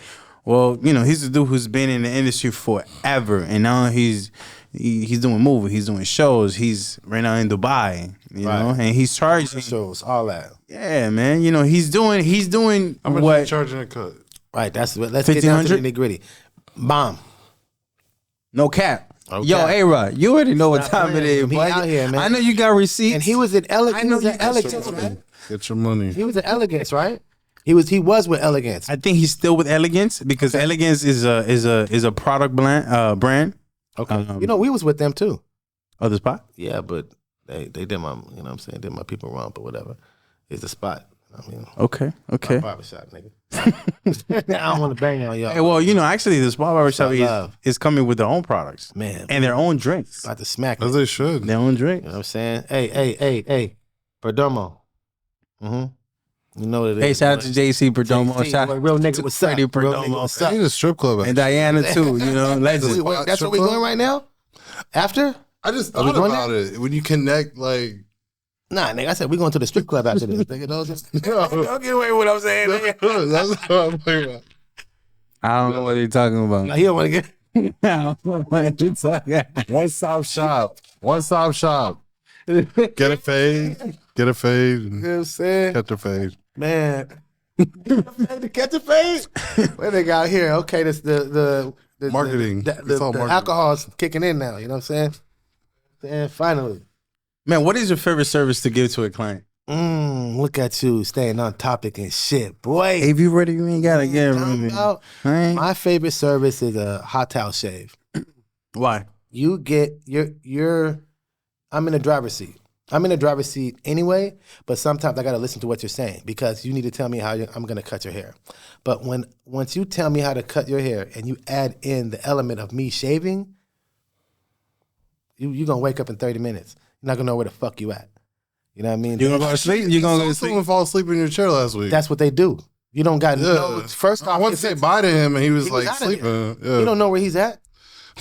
Well, he's the dude who's been in the industry forever. And now he's doing movies, he's doing shows, he's right now in Dubai, you know, and he's charging Shows, all that. Yeah, man. He's doing How much are what you charging a cut? Right, let's get down to the nitty gritty. Bomb. no cap. Okay. Yo, A-Rod, you already know what Stop time it playing. is, He boy. out here, man. I know you got receipts. And he was at Elegance. I know He was you at got Elegance, some man. Get your money. He was at Elegance, right? He was with Elegance. I think he's still with Elegance because Elegance is a product brand. Okay. We was with them too. Oh, the spot. Yeah, but they did my did my people wrong, but whatever. It's the spot. Okay. Barbershop, nigga. I don't want to bang on y'all. Hey, well, actually, the small barbershop love. is coming with their own products, Man. and their own drinks. About to smack As me. they should. Their own drink. You know what I'm saying? Hey. Perdomo. You know what it is. Hey, shout out to JC Perdomo. JC, Shout boy, real nigga, to what's up? Freddie Real nigga, Perdomo. what's I up? need a strip club. And Diana too. Legend. Wait, that's what we doing right now? After? I just Are we thought going about it. When you connect, like, Nah, nigga, I said we going to the strip club after this. Nigga, don't get away with what I'm saying, nigga. that's what I'm thinking about. I don't know what you're talking about. Now, he don't want to get... I don't know what you're talking about. One stop shop. One stop shop. Get a fade. Get a fade. You know what I'm saying? Catch a fade. Man. To catch a fade? What they got here? Okay, this the Marketing. It's all the marketing. alcohol's kicking in now, you know what I'm saying? And finally. Man, what is your favorite service to give to a client? Look at you staying on topic and shit, boy. If you ready, you ain't gotta get Talking ready. about- Right? My favorite service is a hot towel shave. Why? You get I'm in the driver's seat. I'm in the driver's seat anyway, but sometimes I got to listen to what you're saying because you need to tell me how I'm going to cut your hair. But once you tell me how to cut your hair and you add in the element of me shaving, you're going to wake up in 30 minutes. You're not going to know where the fuck you at. You know what I mean? You gonna go to sleep? You gonna go to sleep? Someone fall asleep in your chair last week. That's what they do. You don't got Yeah. no. First I off, want to say bye to him, and he was like outta there. sleeping. Yeah. You don't know where he's at.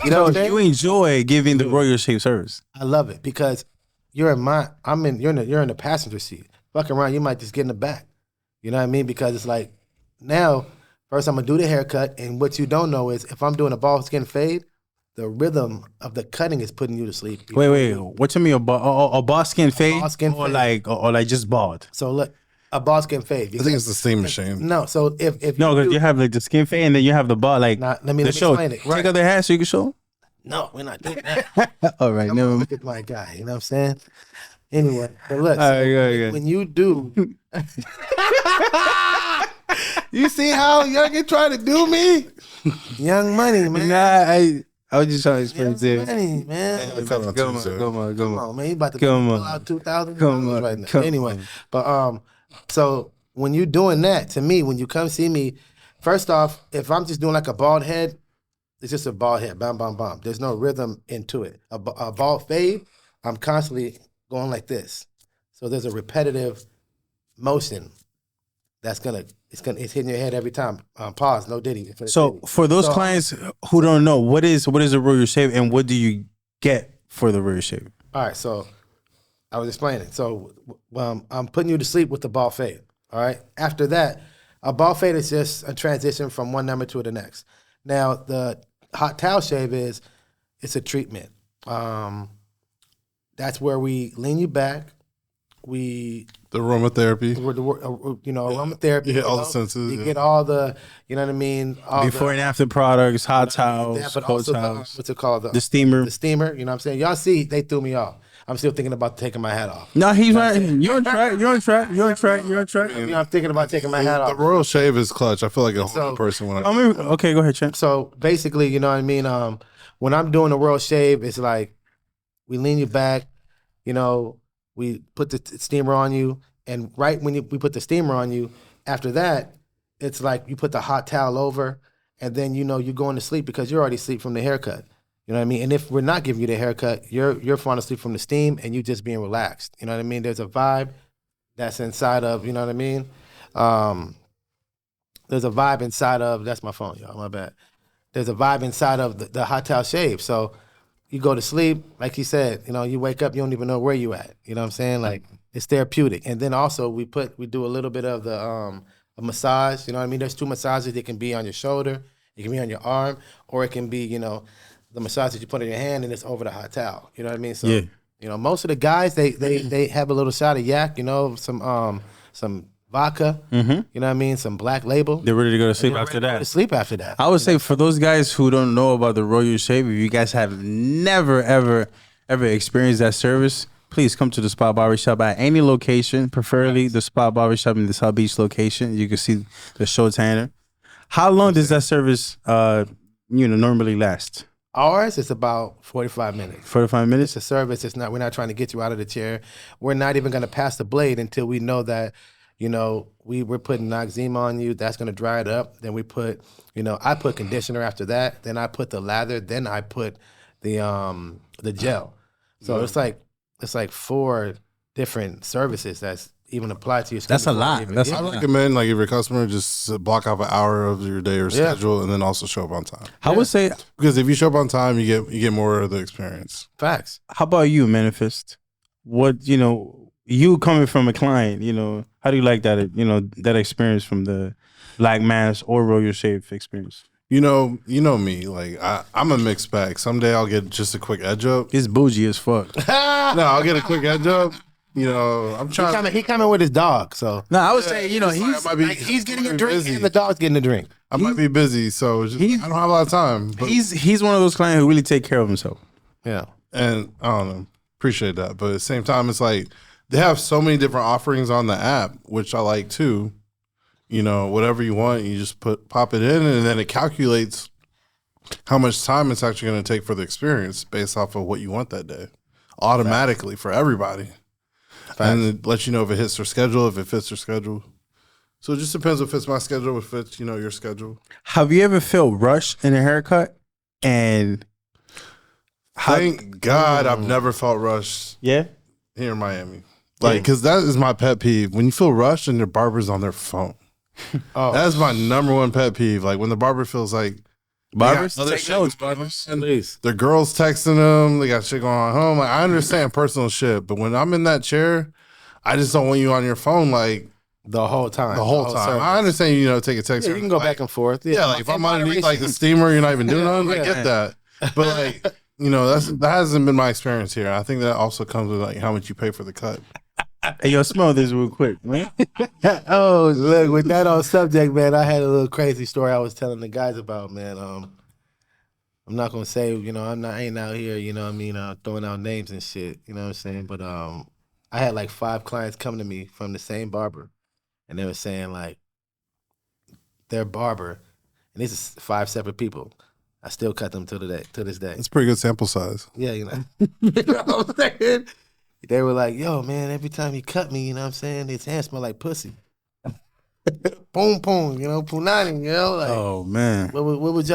You know what I'm saying? You enjoy giving the royal shave service. I love it because you're in the passenger seat. Fuck around, you might just get in the back. You know what I mean? Because it's like now, first I'm gonna do the haircut, and what you don't know is if I'm doing a bald skin fade, the rhythm of the cutting is putting you to sleep. Wait. What you mean a bald skin fade? bald skin or fade. like just bald? So look, a bald skin fade. I think it's the steam machine. No, so if No, you because do- you have like the skin fade and then you have the bald like Nah, let me the show. explain it. Right. Take out the hat so you can show. no, we're not doing that. All right, never mind. Look at my guy. You know what I'm saying? Anyway, but look, All right, yeah. when you do, you see how Youngin trying to do me? Young Money, man. Nah, I was just trying to explain Young to you. Money, man. Cut on Come Tuesday. on. Come on, man. You about to Come pull on. out 2,000 Come on. right now. Come Anyway, on. but so when you doing that, to me, when you come see me, first off, if I'm just doing like a bald head, it's just a bald head, bam, bam, bam. There's no rhythm into it. A bald fade, I'm constantly going like this. So there's a repetitive motion that's it's hitting your head every time. Pause, no diddy. So for those clients who don't know, what is a royal shave and what do you get for the royal shave? All right, so I was explaining. So I'm putting you to sleep with the ball fade. All right. After that, a ball fade is just a transition from one number to the next. Now the hot towel shave it's a treatment. That's where we lean you back. we The aromatherapy. aromatherapy. You hit all the senses. You get all the, you know what I mean? All Before and after products, hot towels, but cold also towels. what's it called? The steamer. The steamer. You know what I'm saying? Y'all see, they threw me off. I'm still thinking about taking my hat off. No, he's right. You're on track. You're on track. You're on track. You're on track. You know, I'm thinking about taking my hat The off. royal shave is clutch. I feel like a whole new person when I. Okay, go ahead, champ. So basically, you know what I mean? When I'm doing a royal shave, it's like we lean you back, you know, we put the steamer on you, and right when we put the steamer on you, after that, it's like you put the hot towel over, and then you know you're going to sleep because you're already asleep from the haircut. You know what I mean? And if we're not giving you the haircut, you're falling asleep from the steam and you just being relaxed. You know what I mean? There's a vibe that's inside of, you know what I mean? There's a vibe inside of, that's my phone, y'all, my bad. There's a vibe inside of the hot towel shave. So you go to sleep, like he said, you know, you wake up, you don't even know where you at. You know what I'm saying? Like, it's therapeutic. And then also we do a little bit of the a massage. You know what I mean? There's 2 massages. It can be on your shoulder, it can be on your arm, or it can be, you know, the massage that you put on your hand and it's over the hot towel. You know what I mean? So, Yeah. you know, most of the guys, they have a little shot of yak, you know, some vodka, you know what I mean? Some Black Label. They're ready to go to sleep after Go to that. sleep after that. I would say for those guys who don't know about the Royal Shave, if you guys have never, ever experienced that service, please come to the Spot Barbershop at any location, preferably the Spot Barbershop in the South Beach location. You can see the show tanner. How long does that service, normally last? Ours is about 45 minutes. 45 minutes? It's a service. We're not trying to get you out of the chair. We're not even going to pass the blade until we know that, you know, we're putting Noxzema on you. That's going to dry it up. Then we put, you know, I put conditioner after that. Then I put the lather. Then I put the gel. So it's like 4 different services that's even applied to your skin. That's a lot. I recommend, like, if your customer just block off an hour of your day or schedule, and then also show up on time. I would say, Because if you show up on time, you get more of the experience. Facts. how about you, Manifest? What, you coming from a client, how do you like that, that experience from the Black Mass or Royal Shave experience? You know me. Like, I'm a mixed bag. Someday I'll get just a quick edge up. It's bougie as fuck. No, I'll get a quick edge up. You know, I'm trying. He coming with his dog, so No, I would say, he's getting a drink and the dog's getting a drink. I might be busy, so I don't have a lot of time. But, he's one of those clients who really take care of himself. Yeah. and I don't know, appreciate that. But at the same time, it's like they have so many different offerings on the app, which I like too. You know, whatever you want, you just pop it in, and then it calculates how much time it's actually going to take for the experience based off of what you want that day, automatically for everybody. And it lets you know if it hits their schedule, if it fits their schedule. So it just depends if it fits my schedule, if it fits, your schedule. Have you ever felt rushed in a haircut? And Thank God I've never felt rushed yeah, here in Miami. Like, because that is my pet peeve. When you feel rushed and their barber's on their phone. That's my number one pet peeve. Like, when the barber feels like, barbers, other take shit notes, going barbers. on. Please. Their girls texting them. They got shit going on at home. Like, I understand personal shit, but when I'm in that chair, I just don't want you on your phone like The whole time. the whole time. service. I understand, take a text. Yeah, you can go like, back and forth. Yeah, like if I'm underneath like the steamer, you're not even doing nothing. I get that, but like that hasn't been my experience here. I think that also comes with like how much you pay for the cut. Hey, yo, smell this real quick, man. Oh, look, with that on subject, man, I had a little crazy story I was telling the guys about, man. I'm not gonna say, I ain't out here, throwing out names and shit, you know what I'm saying? But I had like 5 clients come to me from the same barber, and they were saying like their barber, and this is 5 separate people. I still cut them to this day. It's a pretty good sample size. Yeah, you know what I'm saying? They were like, yo, man, every time he cut me, you know what I'm saying, his hands smell like pussy. Boom, boom, punani, like. Oh man, What would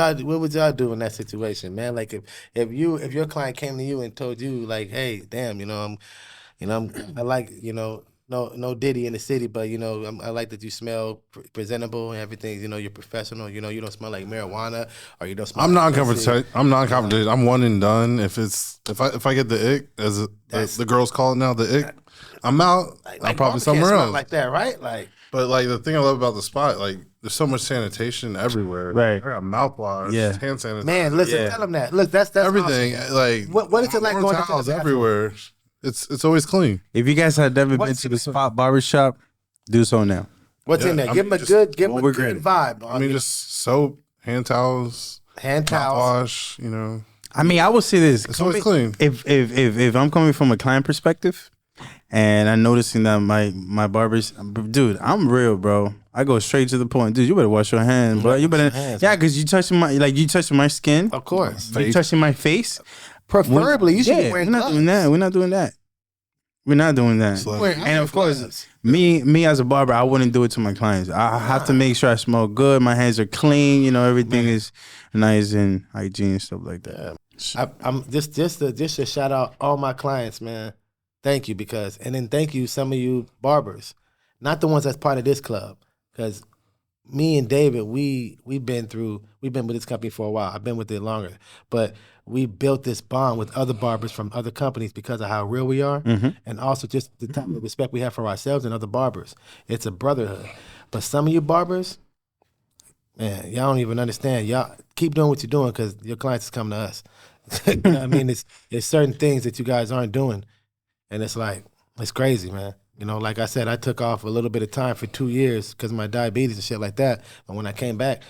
y'all do in that situation, man? Like if your client came to you and told you like, hey, damn, I like, no Diddy in the city, but I like that you smell presentable and everything. You're professional. You don't smell like marijuana, or you don't smell. I'm like non-confrontational. I'm non-confrontational. I'm one and done. If I get the ick, as the girls call it now, the ick, I'm out. I'm probably somewhere else. Like that, right? Like. But like the thing I love about the spot, like there's so much sanitation everywhere. Right. I got mouthwash, hand sanitizer. Man, listen, tell them that. Look, that's everything. awesome. Like What is it like more going into towels the bathroom? everywhere? It's always clean. If you guys have never been to the spot barbershop, do so now. What's in there? Give him a good vibe. I mean, just soap, hand towels, mouthwash. You know. I mean, I will say this: it's always clean. If I'm coming from a client perspective, and I'm noticing that my barbers, dude, I'm real, bro. I go straight to the point, dude. You better wash your hands, bro. You better, because you touching my skin. Of course, you touching my face. Preferably, you should be wearing gloves. We're not doing that. We're not doing that. And of course, me as a barber, I wouldn't do it to my clients. I have to make sure I smell good. My hands are clean. You know, everything is nice and hygiene and stuff like that. I'm just to shout out all my clients, man. Thank you, and then thank you some of you barbers, not the ones that's part of this club, because me and David, we've been with this company for a while. I've been with it longer, but we built this bond with other barbers from other companies because of how real we are, and also just the type of respect we have for ourselves and other barbers. It's a brotherhood. But some of you barbers, man, y'all don't even understand. Y'all keep doing what you're doing because your clients is coming to us. You know what I mean? There's certain things that you guys aren't doing, and it's like, it's crazy, man. You know, like I said, I took off a little bit of time for 2 years because of my diabetes and shit like that. But when I came back,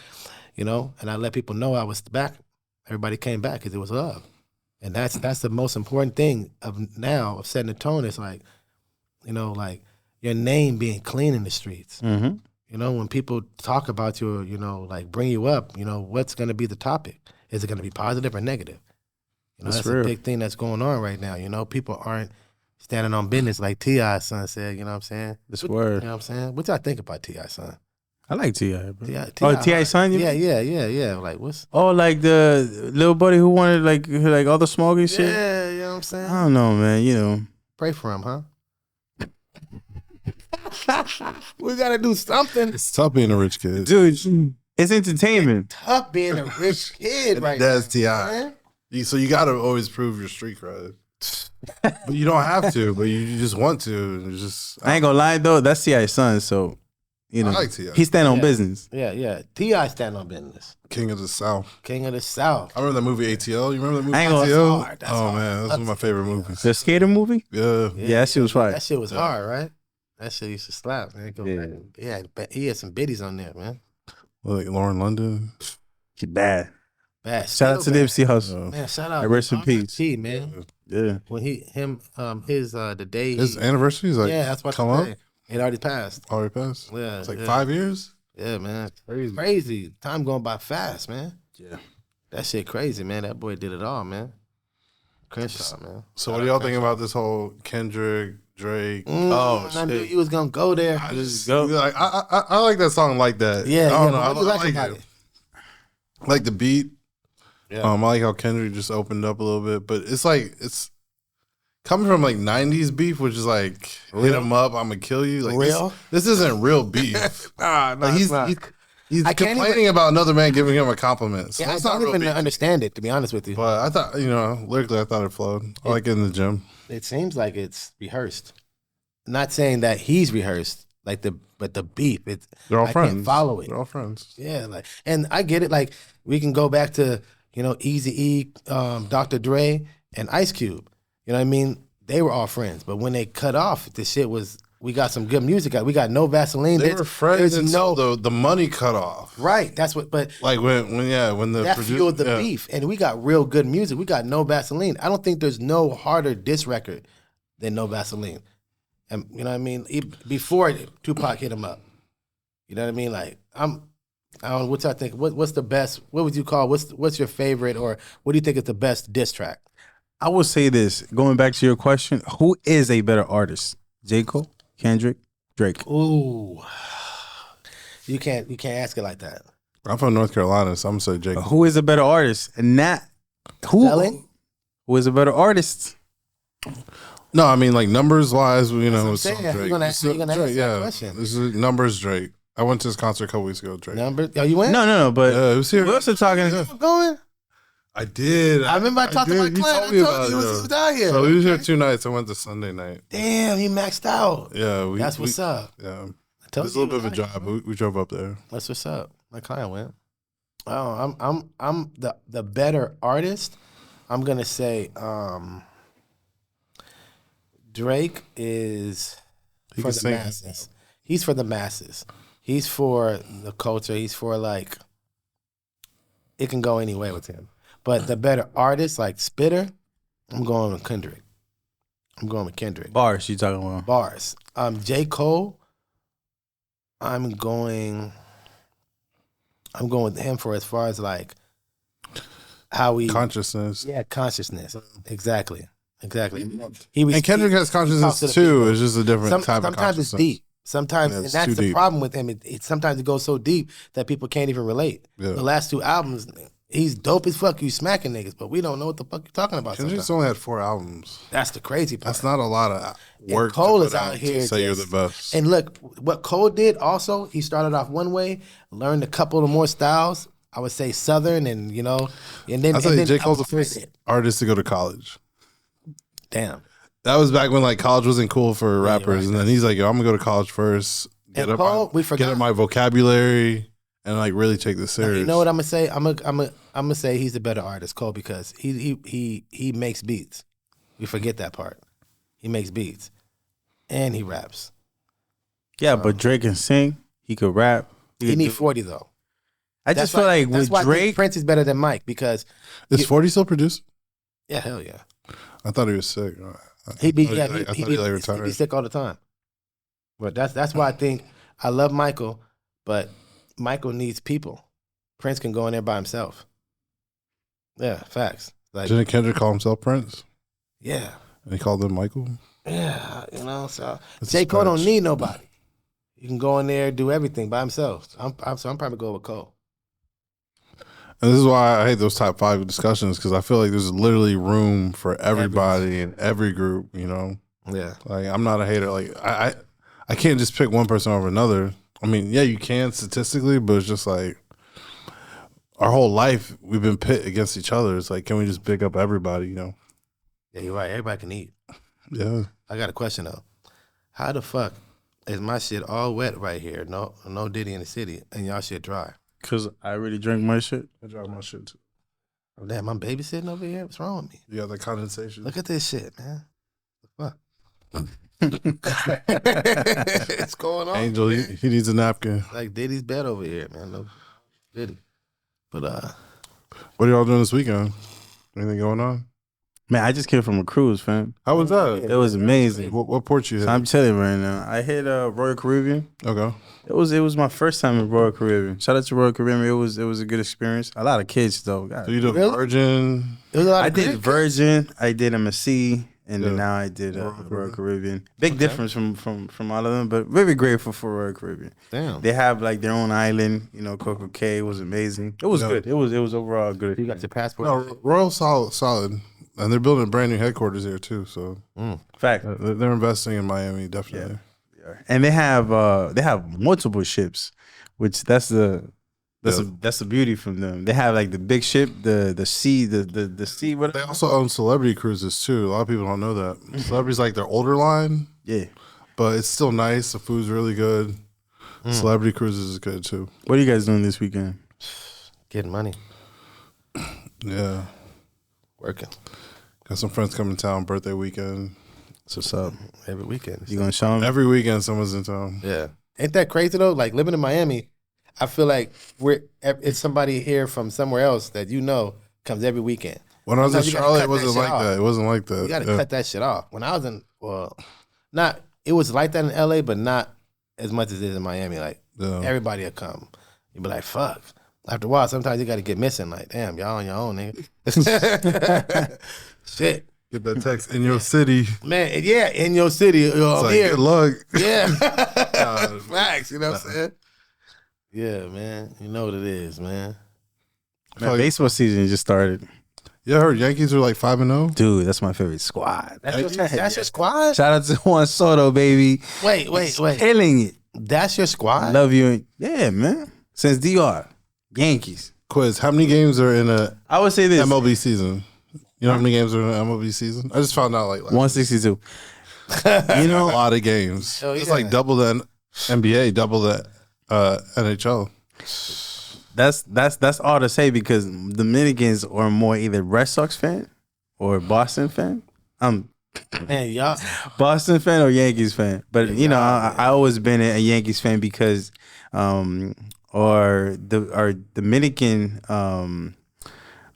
you know, and I let people know I was back, everybody came back because it was love. And that's the most important thing of setting the tone. It's like, you know, like your name being clean in the streets. Mm-hmm. You know, when people talk about you or, you know, like bring you up, you know, what's going to be the topic? Is it going to be positive or negative? You know, that's a big thing that's going on right now. You know, people aren't standing on business like T.I.'s son said, you know what I'm saying? This word. You know what I'm saying? What y'all think about T.I.'s son? I like T.I., bro. T.I. T.I.'s son? Yeah. Like, what's... Oh, like the little buddy who wanted, like all the smoking shit? Yeah, you know what I'm saying? I don't know, man, you know. Pray for him, huh? We got to do something. It's tough being a rich kid. Dude, it's entertainment. It's tough being a rich kid right now. That's T.I. So you got to always prove your street cred. But you don't have to, but you just want to. I ain't gonna lie, though. That's T.I.'s son, so, you know. I like T.I. He stand on business. Yeah. T.I. stand on business. King of the South. I remember that movie ATL. You remember that movie I ain't gonna, ATL? That's hard. Man, that's one of my favorite movies. The skater movie? Yeah, that shit was fire. That shit was hard, right? That shit used to slap, man. He had some biddies on there, man. Like Lauren London. She bad. Shout out to Nipsey Hussle. Man, shout out. Rest in peace. Man. Yeah. When the day his anniversary is like, that's what come up. It already passed. Yeah. It's like 5 years. Yeah, man. Crazy. Time going by fast, man. Yeah. That shit crazy, man. That boy did it all, man. Crenshaw, man. So what do y'all think about this whole Kendrick, Drake? I knew you was gonna go there. I like that song like that. Yeah, I don't know. What do you like about it? I like the beat. Yeah. I like how Kendrick just opened up a little bit, but it's coming from like 90s beef, which is like hit him up, I'm gonna kill you. Like real? This isn't real beef. He's complaining about another man giving him a compliment. So I don't even understand it, to be honest with you. But I thought, lyrically, I thought it flowed. I like it in the gym. It seems like it's rehearsed. Not saying that he's rehearsed, but the beef. They're all friends. Can't follow it. They're all friends. Yeah, and I get it. Like we can go back to Eazy-E, Dr. Dre, and Ice Cube. You know what I mean? They were all friends, but when they cut off, the shit was. We got some good music out. We got no Vaseline. They were friends until the money cut off. Right. That's what. But like when the that fueled the beef, and we got real good music. We got No Vaseline. I don't think there's no harder diss record than No Vaseline. And you know what I mean? Before Tupac hit him up, you know what I mean? Like I don't know what y'all think. What's the best? What would you call? What's your favorite, or what do you think is the best diss track? I will say this. Going back to your question, who is a better artist, J. Cole, Kendrick, Drake? Ooh, you can't ask it like that. I'm from North Carolina, so I'm gonna say J. Cole. Who is a better artist? And not who is a better artist? No, I mean like numbers wise, That's what I'm it's saying. Drake. You're gonna ask that question. This is numbers Drake. I went to his concert a couple weeks ago. Drake. Numbers? Oh, you went? No. But it was here. We're also talking. Going? I did. I remember I talked to my client. I told you he was out here. So we was here 2 nights. I went to Sunday night. Damn, he maxed out. Yeah, that's what's up. Yeah, it was a little bit of a drive. We drove up there. That's what's up. My client went. Oh, I'm the better artist. I'm gonna say Drake is He for can the sing. masses. He's for the masses. He's for the culture. He's for like, it can go any way with him. But the better artist, like Spitter, I'm going with Kendrick. Bars, you talking about? Bars. J. Cole, I'm going with him for as far as like how he Consciousness. Yeah, consciousness. Exactly. And Kendrick has consciousness too. It's just a different type of Sometimes consciousness. it's deep. Sometimes, Yeah, and it's that's too the deep. problem with him. Sometimes it goes so deep that people can't even relate. Yeah. The last 2 albums, he's dope as fuck. You smacking niggas, but we don't know what the fuck you're talking about. Kendrick's Sometimes. only had 4 albums. That's the crazy part. That's not a lot of work. And Cole to is put out here to say you're the just- best. And look, what Cole did also, he started off one way, learned a couple of more styles. I would say Southern, and and then I say and then J. Cole's the upgraded first it. artist to go to college. Damn. That was back when like college wasn't cool for rappers, right. and then he's like, "Yo, I'm gonna go to college first, And Cole, we get forgot. up my vocabulary, and like really take this serious." You know what I'm gonna say? I'm gonna say he's a better artist, Cole, because he makes beats. We forget that part. He makes beats, and he raps. Yeah, but Drake can sing. He could rap. He need 40 though. I just feel like that's with why I think Drake, Prince is better than Mike because Is 40 still produced? yeah, hell yeah. I thought he was sick. He be I thought he he like be retired. sick all the time. But that's why I think I love Michael, but Michael needs people. Prince can go in there by himself. Yeah, facts. Like Didn't Kendrick call himself Prince? yeah, And he called him Michael? yeah. So That's J. a Cole don't stretch. need nobody. He can go in there do everything by himself. So I'm probably going with Cole. And this is why I hate those top 5 discussions, because I feel like there's literally room for everybody in every group, Yeah. Like, I'm not a hater. Like, I can't just pick one person over another. I mean, yeah, you can statistically, but it's just like our whole life we've been pit against each other. It's like, can we just pick up everybody, Yeah, you're right. Everybody can eat. Yeah. I got a question though. How the fuck is my shit all wet right here? No Diddy in the city, and y'all shit dry. because I already drank my shit. I drive my shit too. Oh, damn, I'm babysitting over here. What's wrong with me? You got the condensation. Look at this shit, man. What the fuck? What's going on? Angel, he needs a napkin. Like Diddy's bed over here, man. No Diddy. But What are y'all doing this weekend? Anything going on? Man, I just came from a cruise, fam. How was that? It was amazing. What port you hit? So I'm chilling right now. I hit Royal Caribbean. Okay. It was my first time in Royal Caribbean. Shout out to Royal Caribbean. It was a good experience. A lot of kids though. God. So you did Really? Virgin. it was a lot I of did good- Virgin. I did MSC, and then Yeah. now I did Royal Royal Caribbean. Caribbean. Big difference from all of them, but very grateful for Royal Caribbean. Damn. They have like their own island. Coco Cay was amazing. It was Yeah. good. It was overall good. You got your passport. No, Royal solid. And they're building a brand new headquarters here too. So Fact. they're investing in Miami, definitely. And they have multiple ships, which that's the beauty from them. They have like the big ship, the sea, the sea. They Whatever. also own celebrity cruises too. A lot of people don't know that. Celebrity's like their older line, Yeah. but it's still nice. The food's really good. Celebrity cruises is good too. What are you guys doing this weekend? Getting money. Yeah. Working. Got some friends coming to town, birthday weekend. So what's up? Every weekend. You gonna show them? Every weekend someone's in town. Yeah. Ain't that crazy though? Like living in Miami, I feel like it's somebody here from somewhere else that comes every weekend. When I was in Sometimes you gotta Charlotte, cut it wasn't that like shit that. It wasn't like that. You got to Yeah. cut that shit off. When I was it was like that in LA, but not as much as it is in Miami. Like Yeah. everybody will come. You'd be like, fuck. After a while, sometimes you got to get missing. Like, damn, y'all on your own, nigga. Shit. Get that text in your city. Man, yeah, in your city. It's like, Here. good luck. Yeah. Facts, you know what I'm saying? Yeah, man. You know what it is, man. Man, like- baseball season just started. Yeah, I heard Yankees are like 5-0. Dude, that's my favorite squad. That's your squad? Shout out to Juan Soto, baby. Wait. Killing it. That's your squad? Love you. Yeah, man. Since DR. Yankees. Quiz: how many games are in a I would say this. MLB season? You know how many games are in an MLB season? I just found out like 162. you know, a lot of games. Oh, It's yeah. like double the NBA, double the NHL. That's all to say because the Dominicans are more either Red Sox fan or Boston fan. I'm Man, y'all. Boston fan or Yankees fan? But you know, I always been a Yankees fan because, or Dominican,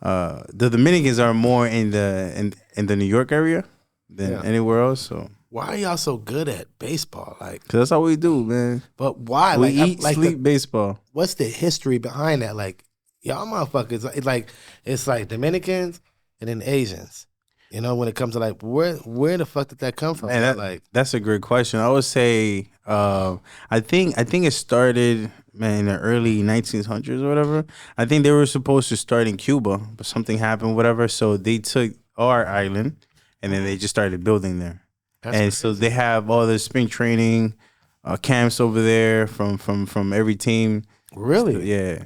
the Dominicans are more in the New York area than anywhere else. So Why are y'all so good at baseball? Like, 'cause that's all we do, man. but why? We Like, eat, like sleep, baseball. what's the history behind that? Like, y'all motherfuckers, it's like Dominicans and then Asians. You know, when it comes to like where the fuck did that come from? Man, that's a great question. I would say, I think it started, man, in the early 1900s or whatever. I think they were supposed to start in Cuba, but something happened, whatever. So they took our island, and then they just started building there. So they have all the spring training camps over there from every team. really? Yeah.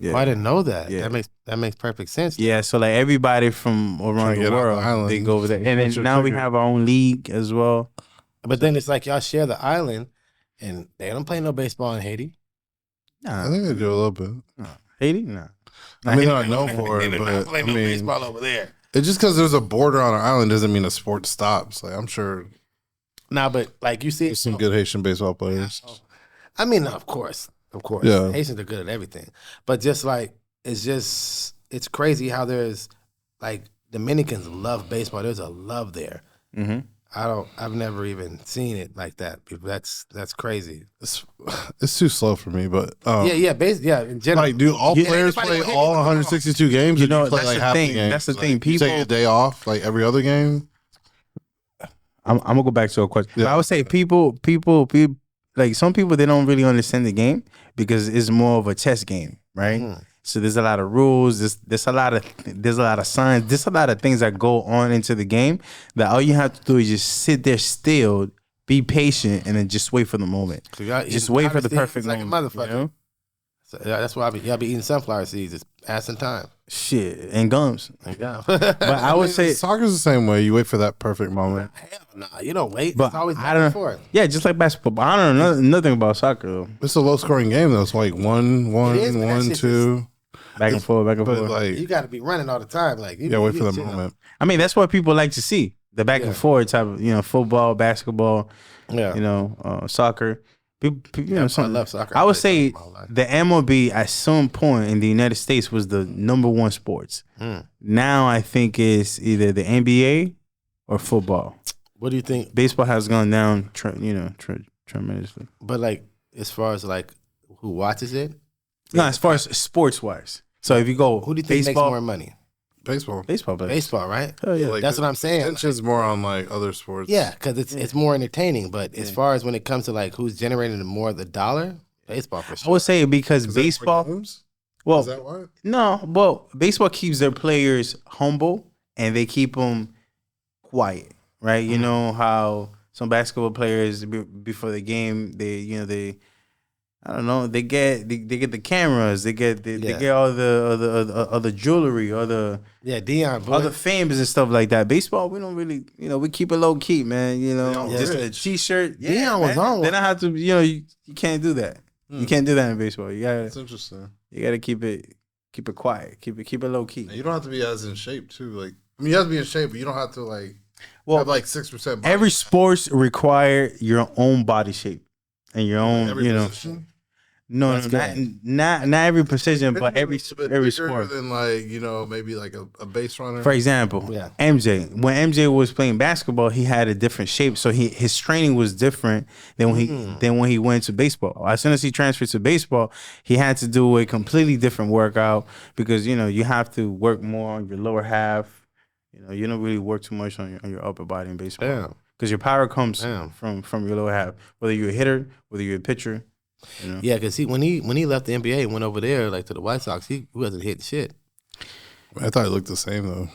Oh, I didn't know that. Yeah. That makes perfect sense. Yeah, so like everybody from around Trying to the get off the world, island. they go over there. And What's then your now we trigger? have our own league as well. But then it's like y'all share the island, and they don't play no baseball in Haiti. I think they do a little bit. Haiti? Nah. I mean, they're not known for it, but I mean, baseball over there. it's just because there's a border on an island doesn't mean a sport stops. Like I'm sure Nah, but like you see, there's some good Haitian baseball players. I mean, of course. Yeah. Haitians are good at everything, but just like it's crazy how there's like Dominicans love baseball. There's a love there. Mm-hmm. I've never even seen it like that. That's crazy. It's too slow for me, but In general, like, do all players anybody play will hit all you. 162 games? You or do know, play that's like the half thing. the games? That's the Like, thing. you People take a day off like every other game. I'm gonna go back to a question. Yeah. But I would say people, like some people, they don't really understand the game because it's more of a chess game, right? Mm. So there's a lot of rules. There's a lot of signs. There's a lot of things that go on into the game that all you have to do is just sit there still, be patient, and then just wait for the moment. So y'all Just eating wait for the sunflower perfect seeds like a moment. motherfucker. You know? So, that's why y'all be eating sunflower seeds. It's passing time. Shit, and gums. Yeah. But I would say, Soccer's the same way. You wait for that perfect moment. Hell no, you don't wait. but It's always I back don't and know. forth. Yeah, just like basketball. But I don't know nothing about soccer though. It's a low scoring game though. It's like 1-1, It is, but that 1, shit 2. Back and forth, back and But forth. like, You got to be running all the time. Like you, yeah, wait for the you know. moment. I mean, that's what people like to see. The back Yeah. and forth type of, football, basketball, Yeah. soccer. People, I something. love soccer. I would played say soccer my whole life. the MLB at some point in the United States was the number one sports. Mm. Now I think it's either the NBA or football. What do you think? Baseball has gone down, tremendously. But like, as far as like who watches it, No, as far as sports wise. So if you go, who do you think baseball, makes more money? Baseball. baseball players. Baseball, right? Hell yeah. Like, That's what I'm saying. Attention's more on like other sports. Yeah, because it's more entertaining. But as far as when it comes to like who's generating more of the dollar, baseball for I sure. would say because Is that baseball. for games? Well, Is that why? no, well, baseball keeps their players humble and they keep them quiet, right? You know how some basketball players before the game, they I don't know, they get the cameras, they get all the other jewelry, all the Yeah, Dion, boy. other fames and stuff like that. Baseball, we don't really, we keep it low key, man. Just a t-shirt. Dion was man. on one. Then I have to, you can't do that. You can't do that in baseball. You That's gotta interesting. keep it quiet, keep it low key. And you don't have to be as in shape too. Like, I mean, you have to be in shape, but you don't have to like have like 6%. Every sports require your own body shape and your own, every position. No, not every position, but every bigger sport. than like maybe like a base runner. For example, Yeah. MJ. When MJ was playing basketball, he had a different shape, so his training was different than when he went to baseball. As soon as he transferred to baseball, he had to do a completely different workout because you have to work more on your lower half. You don't really work too much on your upper body in baseball. Damn. Because your power comes Damn. from your lower half, whether you're a hitter, whether you're a pitcher. Yeah, because when he left the NBA and went over there like to the White Sox, he wasn't hitting shit. I thought it looked the same though.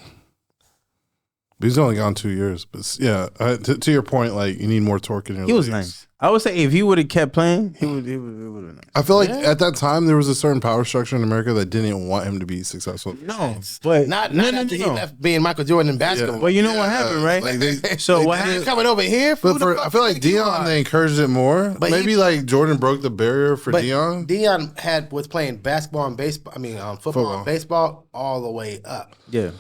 But he's only gone 2 years. But yeah, to your point, like you need more torque in your He was legs. nice. I would say if he would have kept playing, he would have been nice. I feel like at that time there was a certain power structure in America that didn't want him to be successful. No, but Not after he left being Michael Jordan in basketball. Well, you know what happened, right? Like they, So what He's happened? coming over here. but I feel like Dion they encouraged it more. But Maybe like Jordan broke the barrier for But Dion. Dion was playing basketball and baseball. I mean, football and baseball all the way up. Yeah,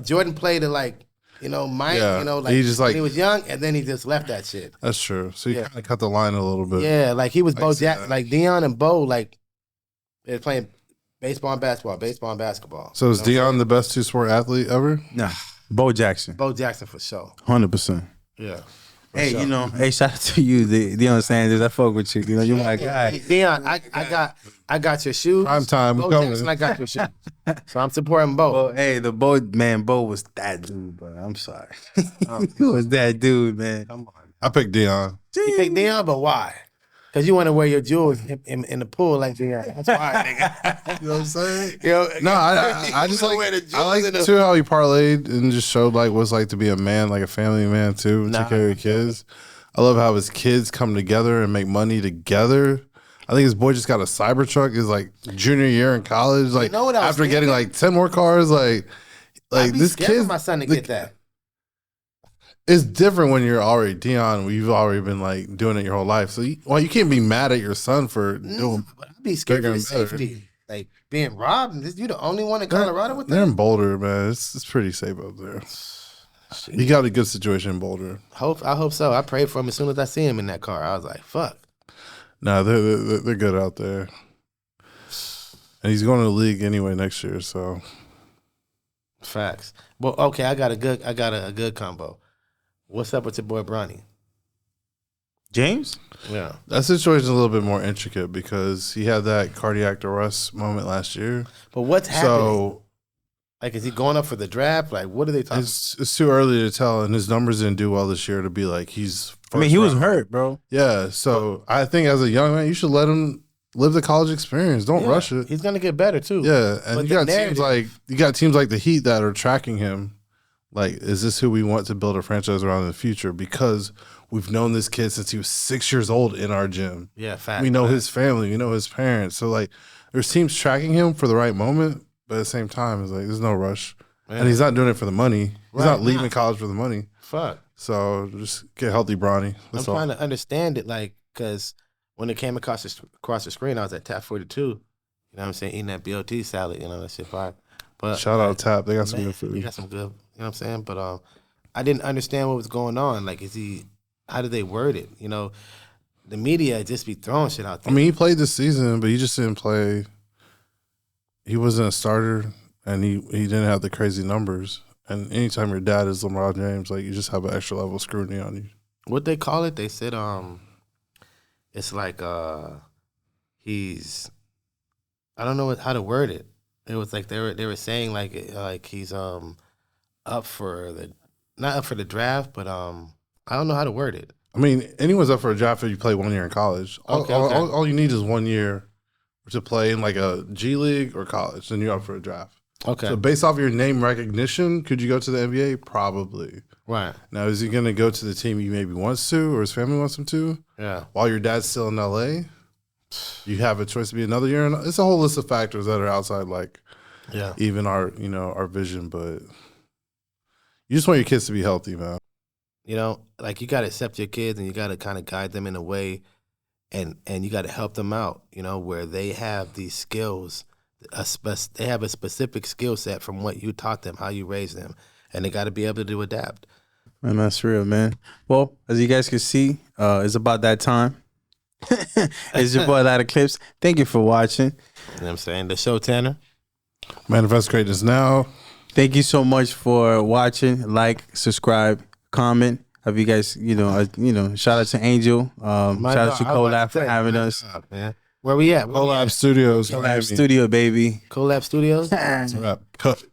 Jordan played at like Mike, Yeah. like He just, when like- he was young, and then he just left that shit. That's true. So you Yeah. kind of cut the line a little bit. Yeah, like he was I Bo see Jack, that. like Dion and Bo, like they're playing baseball and basketball. So is You know what I'm Dion saying? the best two-sport athlete ever? Nah, Bo Jackson, Bo Jackson for sure. 100%. Yeah. Hey, hey, shout out to you, Deion Sanders. I fuck with you. You my guy. Dion, I got your shoes. Prime time, Bo coming. Jackson, I got your shoes. So I'm supporting Bo. Well, hey, Bo was that dude, bro. I'm sorry. He was that dude, man. Come on. I picked Dion. You pick Dion, but why? Because you want to wear your jewels in the pool like Dion. That's why, nigga. You know what I'm saying? Yo, No, I just wanna like wear the I jewels like in the- too how he parlayed and just showed like what's like to be a man, like a family man too, and Nah. take care of your kids. I love how his kids come together and make money together. I think his boy just got a Cybertruck. His like junior year in college, like know what I was after getting thinking? like 10 more cars, like I'd be this scared for kid. my son to get that. It's different when you're already Dion. You've already been like doing it your whole life, so you can't be mad at your son for doing. But I'd be scared for bigger his and better. safety. Like being robbed. And you the only one in Colorado with They're that? in Boulder, man. It's pretty safe up there. He got a good situation in Boulder. I hope so. I prayed for him as soon as I see him in that car. I was like, fuck. Nah, they're good out there, and he's going to the league anyway next year. So Facts. Well, okay, I got a good combo. What's up with your boy Bronny? James? Yeah. that situation's a little bit more intricate because he had that cardiac arrest moment last year. But what's happening? So Like, is he going up for the draft? Like, what are they talking it's too early to tell, and his numbers didn't do well this year to be like he's. I mean, he was first round. hurt, bro. Yeah, so I think as a young man, you should let him live the college experience. Don't Yeah, rush it. He's gonna get better too. Yeah, and But you the got narrative- teams like the Heat that are tracking him. Like, is this who we want to build a franchise around in the future? Because we've known this kid since he was 6 years old in our gym. Yeah, facts. We know his family, we know his parents. So like, there's teams tracking him for the right moment, but at the same time, it's like there's no rush, and he's not doing it for the money. He's Right, not leaving nah. college for the money. Fuck. So just get healthy, Bronny. I'm That's all. trying to understand it, like, because when it came across the screen, I was at Tap 42. You know what I'm saying? Eating that BLT salad. You know that shit fire. But Shout out Tap, they got some man, good food. He got some good. You know what I'm saying? But I didn't understand what was going on. Like, how did they word it? You know, the media just be throwing shit out I there. mean, he played this season, but he just didn't play. He wasn't a starter, and he didn't have the crazy numbers. And anytime your dad is LeBron James, like you just have an extra level of scrutiny on you. What they call it? They said it's like he's. I don't know how to word it. It was like they were saying like he's up for the not up for the draft, but I don't know how to word it. I mean, anyone's up for a draft if you play 1 year in college. Okay. All you need is 1 year to play in like a G League or college, then you're up for a draft. Okay, So based off your name recognition, could you go to the NBA? Probably. right, Now, is he going to go to the team he maybe wants to or his family wants him to? yeah, While your dad's still in LA, you have a choice to be another year. It's a whole list of factors that are outside, like yeah. even our vision. But you just want your kids to be healthy, man. You know, like you got to accept your kids and you got to kind of guide them in a way, and you got to help them out. You know, where they have these skills, they have a specific skill set from what you taught them, how you raised them, and they got to be able to adapt. Man, that's real, man. Well, as you guys can see, it's about that time. It's your boy, Ladder Clips. Thank you for watching. You know what I'm saying? The show, Tanner. Manifest greatness now. Thank you so much for watching. Like, subscribe, comment. Have you guys, shout out to Angel. Shout out to Colab for having us. Man. Where we at? Collab Studios. Collab Studio, baby. Collab Studios. Wrap. Cut.